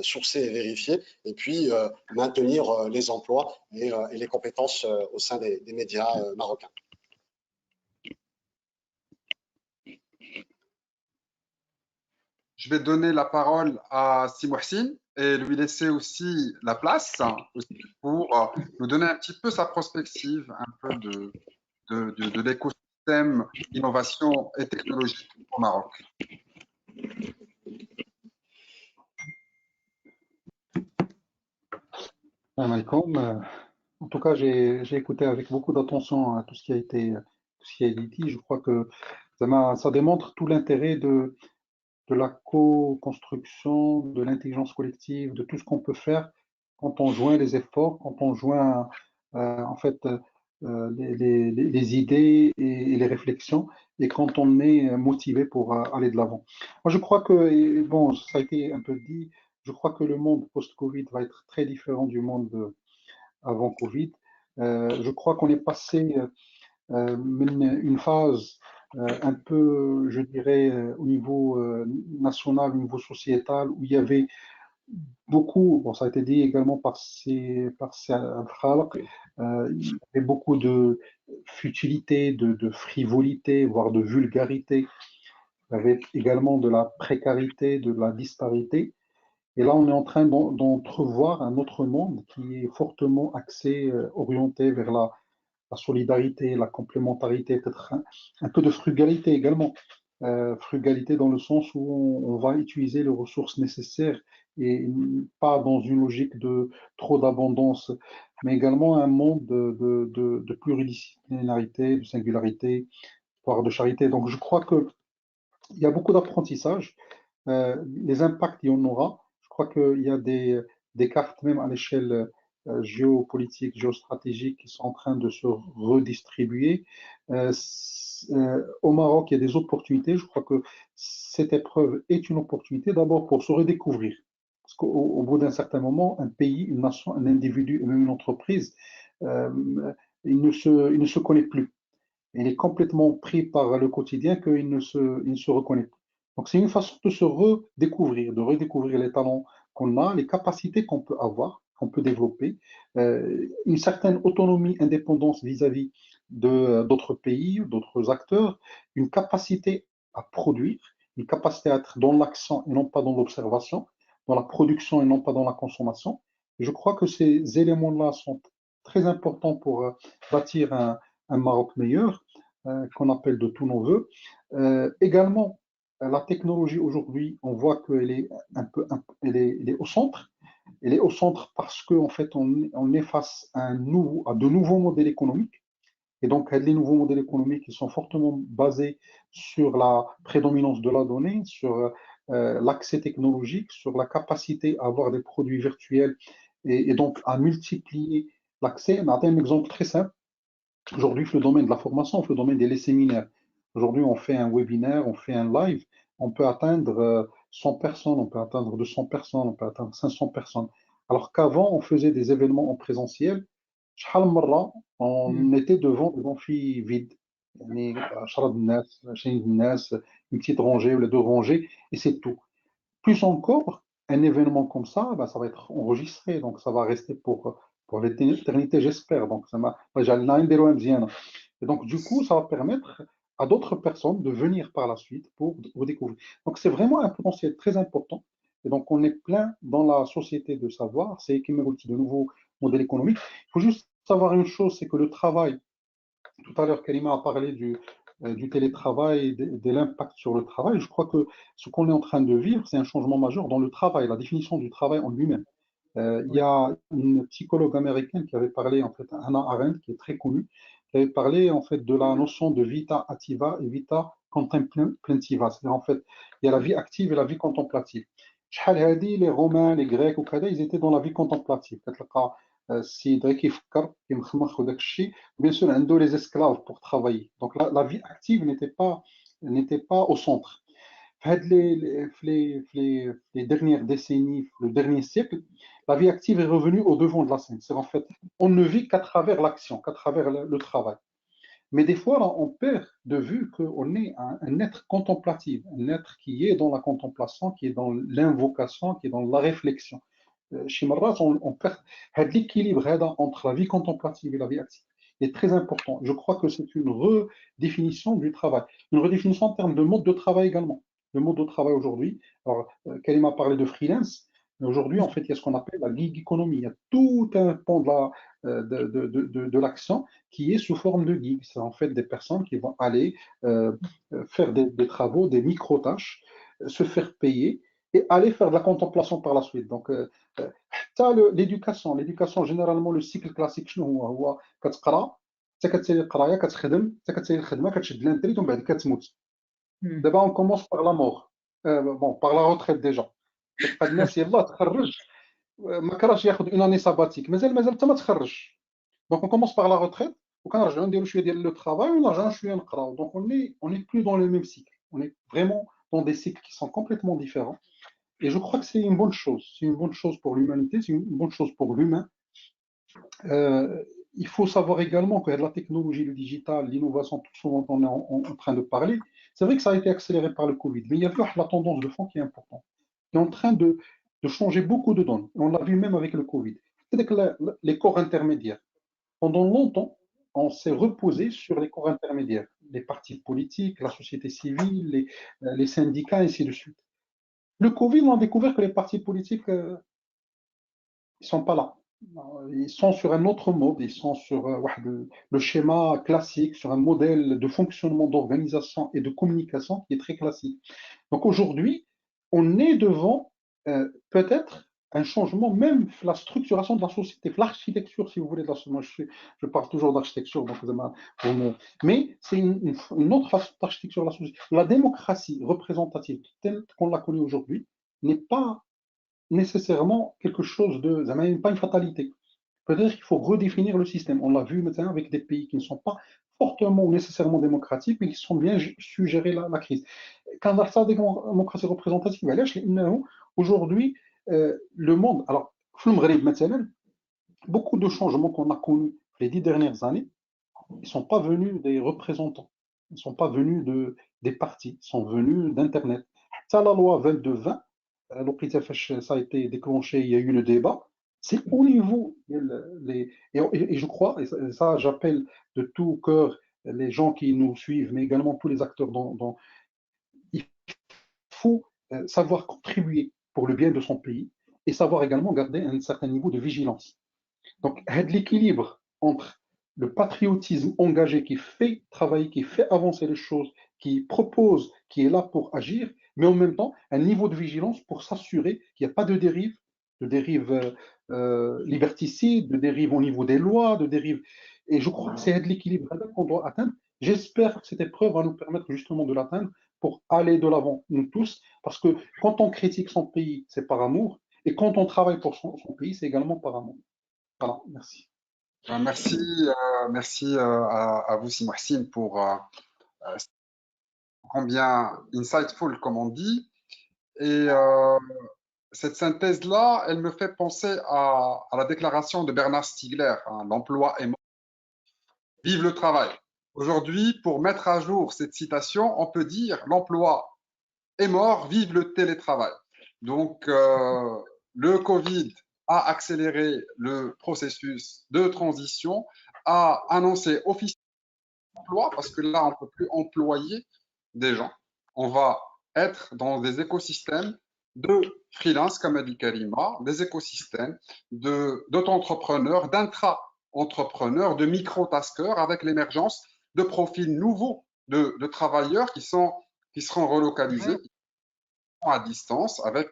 sourcée et vérifiée, et puis maintenir les emplois et les compétences au sein des médias marocains. Je vais donner la parole à Simouhsine et lui laisser aussi la place pour nous donner un petit peu sa perspective, un peu de l'écosystème innovation et technologie au Maroc. En tout cas, j'ai écouté avec beaucoup d'attention tout ce qui a été dit. Je crois que ça démontre tout l'intérêt de la co-construction, de l'intelligence collective, de tout ce qu'on peut faire quand on joint les efforts, quand on joint en fait les idées et les réflexions, et quand on est motivé pour aller de l'avant. Moi, je crois que, bon, ça a été un peu dit, je crois que le monde post-Covid va être très différent du monde avant Covid. Je crois qu'on est passé une phase un peu, je dirais, au niveau national, au niveau sociétal, où il y avait beaucoup, bon, ça a été dit également par ces Khalq, il y avait beaucoup de futilité, de frivolité, voire de vulgarité. Il y avait également de la précarité, de la disparité. Et là, on est en train d'entrevoir un autre monde qui est fortement axé, orienté vers la solidarité, la complémentarité, peut-être un peu de frugalité également. Frugalité dans le sens où on va utiliser les ressources nécessaires et pas dans une logique de trop d'abondance, mais également un monde de pluridisciplinarité, de singularité, voire de charité. Donc je crois qu'il y a beaucoup d'apprentissage. Les impacts, il y en aura. Je crois qu'il y a des cartes, même à l'échelle géopolitique, géostratégique, qui sont en train de se redistribuer. Au Maroc, il y a des opportunités. Je crois que cette épreuve est une opportunité d'abord pour se redécouvrir. Parce qu'au bout d'un certain moment, un pays, une nation, un individu, même une entreprise, il ne se connaît plus. Il est complètement pris par le quotidien qu'il ne se reconnaît plus. Donc, c'est une façon de se redécouvrir, de redécouvrir les talents qu'on a, les capacités qu'on peut avoir, qu'on peut développer, une certaine autonomie, indépendance vis-à-vis d'autres pays, d'autres acteurs, une capacité à produire, une capacité à être dans l'action et non pas dans l'observation, dans la production et non pas dans la consommation. Et je crois que ces éléments-là sont très importants pour bâtir un Maroc meilleur, qu'on appelle de tous nos voeux. Également, la technologie aujourd'hui, on voit qu'elle est elle est au centre. Elle est au centre parce qu'en fait, on est face à de nouveaux modèles économiques. Et donc, les nouveaux modèles économiques qui sont fortement basés sur la prédominance de la donnée, sur l'accès technologique, sur la capacité à avoir des produits virtuels et donc à multiplier l'accès. On a un exemple très simple. Aujourd'hui, le domaine de la formation, le domaine des séminaires. Aujourd'hui, on fait un webinaire, on fait un live, on peut atteindre 100 personnes, on peut atteindre 200 personnes, on peut atteindre 500 personnes. Alors qu'avant, on faisait des événements en présentiel. شحال من مرة on était devant des amphis vides. يعني 10 الناس 20 الناس, une petite rangée ou les deux rangées, et c'est tout. Plus encore, un événement comme ça, ben, ça va être enregistré, donc ça va rester pour l'éternité, j'espère. Donc, ça m'a, et donc, du coup, ça va permettre à d'autres personnes de venir par la suite pour redécouvrir. Donc, c'est vraiment un potentiel très important. Et donc, on est plein dans la société de savoir, c'est qui me de nouveaux modèles économiques. Il faut juste savoir une chose, c'est que le travail, tout à l'heure, Karima a parlé du télétravail et de l'impact sur le travail. Je crois que ce qu'on est en train de vivre, c'est un changement majeur dans le travail, la définition du travail en lui-même. Il y a une psychologue américaine qui avait parlé, en fait, Hannah Arendt, qui est très connue, qui avait parlé en fait de la notion de vita activa et vita contemplativa. C'est-à-dire en fait, il y a la vie active et la vie contemplative. شحال هادي les Romains, les Grecs وكذا, ils étaient dans la vie contemplative. كتلقى السيد غير كيفكر كيمخمخ وداك الشيء. Bien sûr, عنده les esclaves pour travailler. Donc la vie active n'était pas au centre. Les dernières décennies, le dernier siècle, la vie active est revenue au devant de la scène. C'est en fait, on ne vit qu'à travers l'action, qu'à travers le travail. Mais des fois, on perd de vue qu'on est un être contemplatif, un être qui est dans la contemplation, qui est dans l'invocation, qui est dans la réflexion. Chez Marras, on perd l'équilibre entre la vie contemplative et la vie active. Il est très important. Je crois que c'est une redéfinition du travail, une redéfinition en termes de mode de travail également. Le mode de travail aujourd'hui, alors Karim a parlé de freelance, mais aujourd'hui, en fait, il y a ce qu'on appelle la gig economy. Il y a tout un pan de l'action qui est sous forme de gig. C'est en fait des personnes qui vont aller faire des travaux, des micro-tâches, se faire payer et aller faire de la contemplation par la suite. Donc, l'éducation généralement le cycle classique شنو هو كتقرا حتى كتسالي القرايه كتخدم حتى كتسالي الخدمه كتشد لانتريت ومن بعد كتموت. دابا on commence par la mort, bon par la retraite déjà. كتلقى الناس يلاه تخرج ما كرهش ياخذ اون اني ساباتيك مازال حتى ما تخرج. Donc on commence par la retraite وكنرجعوا نديروا شويه ديال لو travail ونرجعوا شويه نقراو. Donc on est plus dans le même cycle. On est vraiment dans des cycles qui sont complètement différents. Et je crois que c'est une bonne chose. C'est une bonne chose pour l'humanité, c'est une bonne chose pour l'humain. Il faut savoir également que la technologie, le digital, l'innovation, tout ce dont on est en train de parler, c'est vrai que ça a été accéléré par le Covid, mais il y a la tendance de fond qui est importante, qui est en train de changer beaucoup de données. On l'a vu même avec le Covid. C'est que les corps intermédiaires, pendant longtemps, on s'est reposé sur les corps intermédiaires, les partis politiques, la société civile, les syndicats, ainsi de suite. Le Covid, on a découvert que les partis politiques, ils sont pas là. Ils sont sur un autre mode, ils sont sur le schéma classique, sur un modèle de fonctionnement, d'organisation et de communication qui est très classique. Donc aujourd'hui, on est devant peut-être un changement, même la structuration de la société, l'architecture, si vous voulez, moi je parle toujours d'architecture, mais c'est une autre façon d'architecture de la société. La démocratie représentative, telle qu'on la connaît aujourd'hui, n'est pas nécessairement quelque chose de, ça n'est pas une fatalité. Peut-être qu'il faut redéfinir le système. On l'a vu maintenant avec des pays qui ne sont pas fortement ou nécessairement démocratiques, mais qui sont bien su gérer la crise. Quand on a la démocratie représentative, aujourd'hui, le monde, alors, beaucoup de changements qu'on a connus les 10 dernières années, ils ne sont pas venus des représentants, ils ne sont pas venus des partis, ils sont venus d'Internet. Ça, la loi 2220, ça a été déclenché, il y a eu le débat. C'est au niveau, et je crois, et ça j'appelle de tout cœur les gens qui nous suivent, mais également tous les acteurs il faut savoir contribuer pour le bien de son pays et savoir également garder un certain niveau de vigilance. Donc, l'équilibre entre le patriotisme engagé qui fait travailler, qui fait avancer les choses, qui propose, qui est là pour agir, mais en même temps, un niveau de vigilance pour s'assurer qu'il n'y a pas de dérive liberticide, de dérive au niveau des lois, de dérive. Et je crois que c'est l'équilibre qu'on doit atteindre. J'espère que cette épreuve va nous permettre justement de l'atteindre pour aller de l'avant, nous tous, parce que quand on critique son pays, c'est par amour, et quand on travaille pour son pays, c'est également par amour. Voilà, merci. Merci à vous, Si Mohsin, pour combien insightful, comme on dit. Et cette synthèse-là, elle me fait penser à la déclaration de Bernard Stiegler, hein, l'emploi est mort. Vive le travail. Aujourd'hui, pour mettre à jour cette citation, on peut dire l'emploi est mort, vive le télétravail. Donc, le Covid a accéléré le processus de transition, a annoncé officiellement l'emploi, parce que là, on ne peut plus employer des gens. On va être dans des écosystèmes de freelance, comme a dit Karima, des écosystèmes d'auto-entrepreneurs, d'intra-entrepreneurs, de micro-taskers, avec l'émergence de profils nouveaux de travailleurs qui seront relocalisés à distance, avec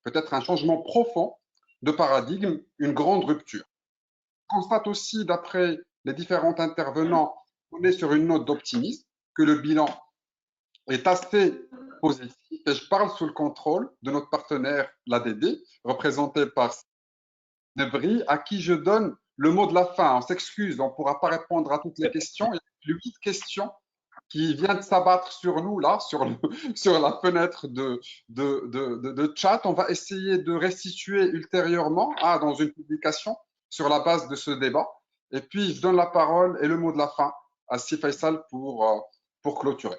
peut-être un changement profond de paradigme, une grande rupture. On constate aussi, d'après les différents intervenants, qu'on est sur une note d'optimisme, que le bilan est assez positif, et je parle sous le contrôle de notre partenaire, l'ADD, représenté par Nebri, à qui je donne le mot de la fin. On s'excuse, on ne pourra pas répondre à toutes les questions. Il y a 8 questions qui vient de s'abattre sur nous, là, sur la fenêtre de chat. On va essayer de restituer ultérieurement dans une publication sur la base de ce débat. Et puis, je donne la parole et le mot de la fin à Si Faisal pour clôturer.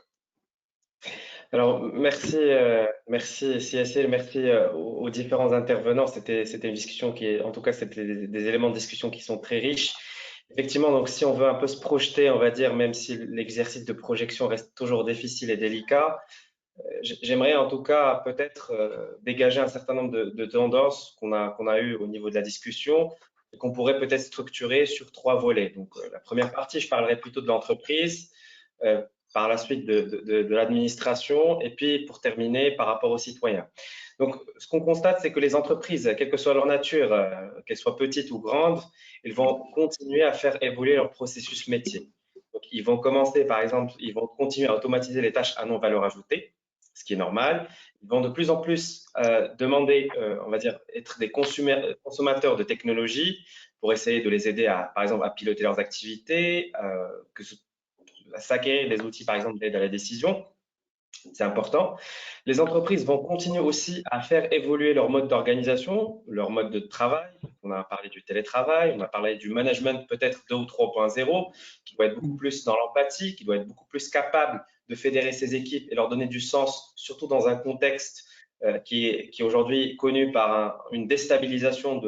Alors, merci CSL, merci aux différents intervenants. C'était une discussion en tout cas, c'était des éléments de discussion qui sont très riches. Effectivement, donc si on veut un peu se projeter, on va dire, même si l'exercice de projection reste toujours difficile et délicat, j'aimerais en tout cas peut-être dégager un certain nombre de tendances qu'on a eues au niveau de la discussion et qu'on pourrait peut-être structurer sur 3 volets. Donc, la première partie, je parlerai plutôt de l'entreprise, par la suite de l'administration et puis pour terminer par rapport aux citoyens. Donc, ce qu'on constate, c'est que les entreprises, quelle que soit leur nature, qu'elles soient petites ou grandes, ils vont continuer à faire évoluer leur processus métier. Donc, ils vont commencer, par exemple, ils vont continuer à automatiser les tâches à non-valeur ajoutée, ce qui est normal. Ils vont de plus en plus demander, on va dire, être des consommateurs de technologie pour essayer de les aider par exemple, à piloter leurs activités, à s'acquérir des outils, par exemple, d'aide à la décision. C'est important. Les entreprises vont continuer aussi à faire évoluer leur mode d'organisation, leur mode de travail. On a parlé du télétravail, on a parlé du management peut-être 2 ou 3.0, qui doit être beaucoup plus dans l'empathie, qui doit être beaucoup plus capable de fédérer ses équipes et leur donner du sens, surtout dans un contexte qui est aujourd'hui connu par une déstabilisation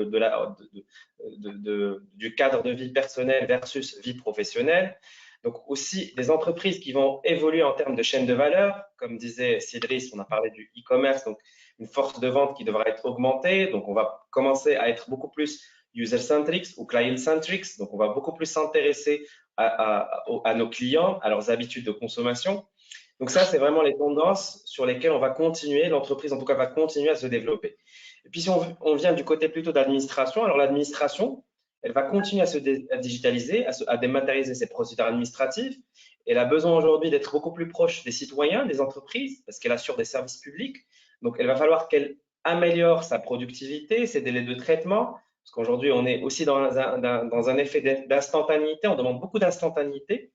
du cadre de vie personnelle versus vie professionnelle. Donc aussi des entreprises qui vont évoluer en termes de chaîne de valeur, comme disait Cédric, on a parlé du e-commerce, donc une force de vente qui devra être augmentée. Donc on va commencer à être beaucoup plus user-centric ou client-centric, donc on va beaucoup plus s'intéresser à nos clients, à leurs habitudes de consommation. Donc ça, c'est vraiment les tendances sur lesquelles on va continuer, l'entreprise en tout cas va continuer à se développer. Et puis si on vient du côté plutôt d'administration, alors l'administration, elle va continuer à digitaliser, à dématérialiser ses procédures administratives. Elle a besoin aujourd'hui d'être beaucoup plus proche des citoyens, des entreprises, parce qu'elle assure des services publics. Donc, il va falloir qu'elle améliore sa productivité, ses délais de traitement, parce qu'aujourd'hui, on est aussi dans un effet d'instantanéité. On demande beaucoup d'instantanéité.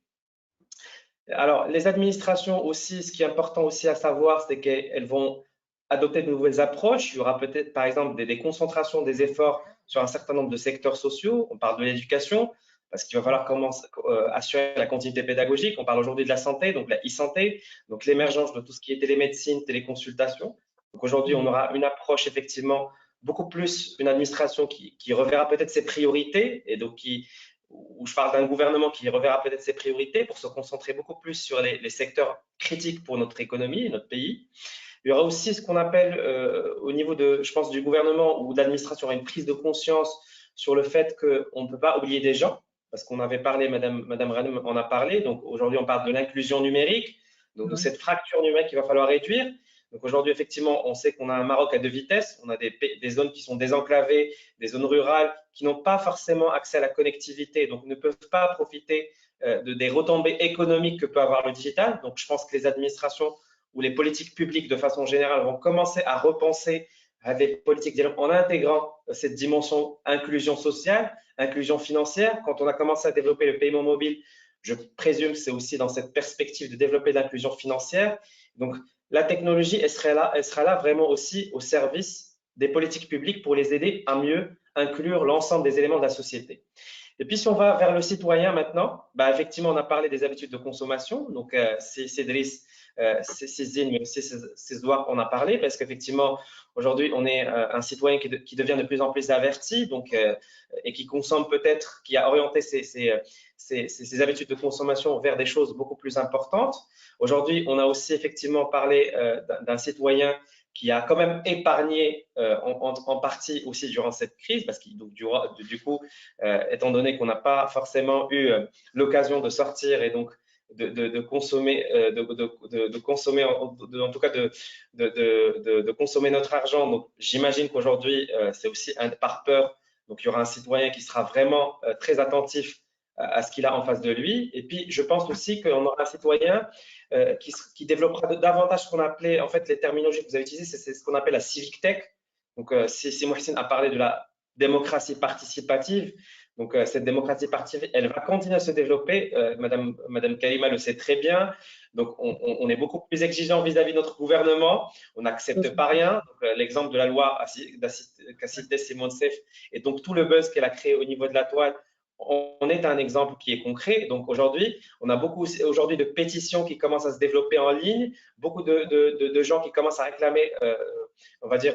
Alors, les administrations aussi, ce qui est important aussi à savoir, c'est qu'elles vont adopter de nouvelles approches. Il y aura peut-être, par exemple, des concentrations des efforts sur un certain nombre de secteurs sociaux. On parle de l'éducation, parce qu'il va falloir commencer assurer la continuité pédagogique. On parle aujourd'hui de la santé, donc la e-santé, donc l'émergence de tout ce qui est télémédecine, téléconsultation. Donc aujourd'hui, on aura une approche effectivement beaucoup plus, une administration qui reverra peut-être ses priorités, et donc où je parle d'un gouvernement qui reverra peut-être ses priorités pour se concentrer beaucoup plus sur les secteurs critiques pour notre économie et notre pays. Il y aura aussi ce qu'on appelle au niveau de, je pense, du gouvernement ou de l'administration, une prise de conscience sur le fait qu'on ne peut pas oublier des gens, parce qu'on avait parlé, Madame Ranem en a parlé, donc aujourd'hui on parle de l'inclusion numérique, donc de cette fracture numérique qu'il va falloir réduire. Donc aujourd'hui, effectivement, on sait qu'on a un Maroc à deux vitesses, on a des zones qui sont désenclavées, des zones rurales qui n'ont pas forcément accès à la connectivité, donc ne peuvent pas profiter des retombées économiques que peut avoir le digital. Donc je pense que les administrations ou les politiques publiques de façon générale vont commencer à repenser à des politiques en intégrant cette dimension inclusion sociale, inclusion financière. Quand on a commencé à développer le paiement mobile, je présume que c'est aussi dans cette perspective de développer l'inclusion financière. Donc, la technologie, elle sera là vraiment aussi au service des politiques publiques pour les aider à mieux inclure l'ensemble des éléments de la société. Et puis, si on va vers le citoyen maintenant, bah, effectivement, on a parlé des habitudes de consommation. Donc, c'est Driss, c'est Zine, mais aussi c'est Zouar qu'on a parlé, parce qu'effectivement, aujourd'hui, on est un citoyen qui devient de plus en plus averti, donc, et qui consomme peut-être, qui a orienté ses habitudes de consommation vers des choses beaucoup plus importantes. Aujourd'hui, on a aussi effectivement parlé d'un citoyen qui a quand même épargné en partie aussi durant cette crise, parce que du coup, étant donné qu'on n'a pas forcément eu l'occasion de sortir et donc de consommer, en tout cas de consommer notre argent. Donc, j'imagine qu'aujourd'hui, c'est aussi par peur. Donc, il y aura un citoyen qui sera vraiment très attentif à ce qu'il a en face de lui. Et puis, je pense aussi qu'on aura un citoyen qui développera davantage ce qu'on appelait, en fait, les terminologies que vous avez utilisées, c'est ce qu'on appelle la civic tech. Donc, si Mohsin a parlé de la démocratie participative, donc cette démocratie participative, elle va continuer à se développer. Madame Karima le sait très bien. Donc, on est beaucoup plus exigeant vis-à-vis de notre gouvernement. On n'accepte pas rien. L'exemple de la loi qu'a cité Simone Seif et donc tout le buzz qu'elle a créé au niveau de la toile, on est un exemple qui est concret. Donc aujourd'hui, on a beaucoup de pétitions qui commencent à se développer en ligne, beaucoup de gens qui commencent à réclamer, on va dire,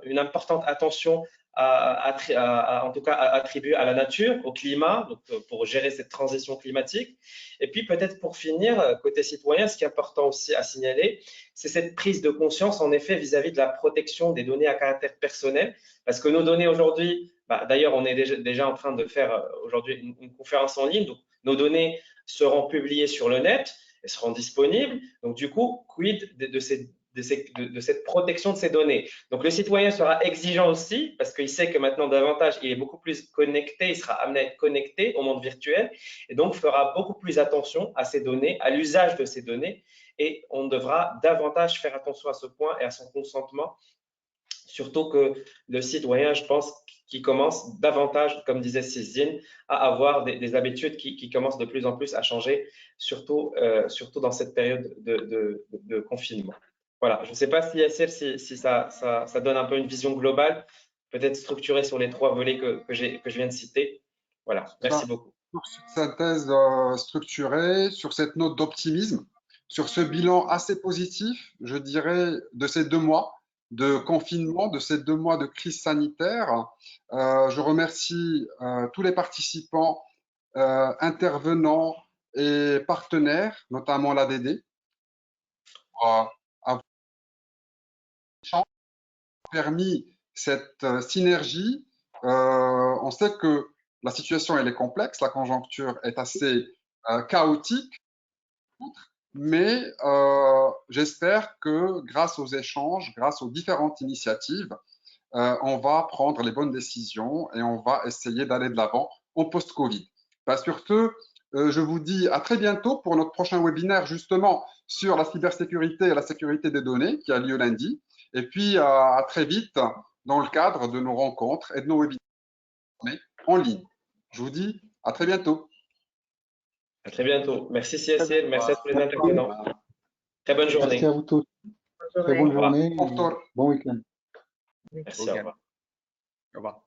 une importante attention en tout cas attribuer à la nature, au climat, donc pour gérer cette transition climatique. Et puis peut-être pour finir, côté citoyen, ce qui est important aussi à signaler, c'est cette prise de conscience en effet vis-à-vis de la protection des données à caractère personnel, parce que nos données aujourd'hui, d'ailleurs on est déjà en train de faire aujourd'hui une conférence en ligne, donc nos données seront publiées sur le net, elles seront disponibles, donc du coup, quid de cette protection de ces données. Donc, le citoyen sera exigeant aussi parce qu'il sait que maintenant, davantage, il est beaucoup plus connecté, il sera amené à être connecté au monde virtuel et donc fera beaucoup plus attention à ces données, à l'usage de ces données et on devra davantage faire attention à ce point et à son consentement, surtout que le citoyen, je pense, qui commence davantage, comme disait Cézine, à avoir des habitudes qui commencent de plus en plus à changer, surtout dans cette période de confinement. Voilà, je ne sais pas si Yassir, si ça donne un peu une vision globale, peut-être structurée sur les trois volets que je viens de citer. Voilà, merci beaucoup. Sur cette synthèse structurée, sur cette note d'optimisme, sur ce bilan assez positif, je dirais, de ces 2 mois de confinement, de ces 2 mois de crise sanitaire, je remercie tous les participants, intervenants et partenaires, notamment l'ADD, permis cette synergie. On sait que la situation elle est complexe, la conjoncture est assez chaotique, mais j'espère que grâce aux échanges, grâce aux différentes initiatives, on va prendre les bonnes décisions et on va essayer d'aller de l'avant en post-Covid. Sur ce, je vous dis à très bientôt pour notre prochain webinaire justement sur la cybersécurité et la sécurité des données qui a lieu lundi. Et puis à très vite dans le cadre de nos rencontres et de nos webinaires en ligne. Je vous dis à très bientôt. À très bientôt. Merci CSL, merci à tous les intervenants. Très bonne journée. Merci à vous tous. Très bonne journée. Bon week-end. Merci, au revoir. Au revoir.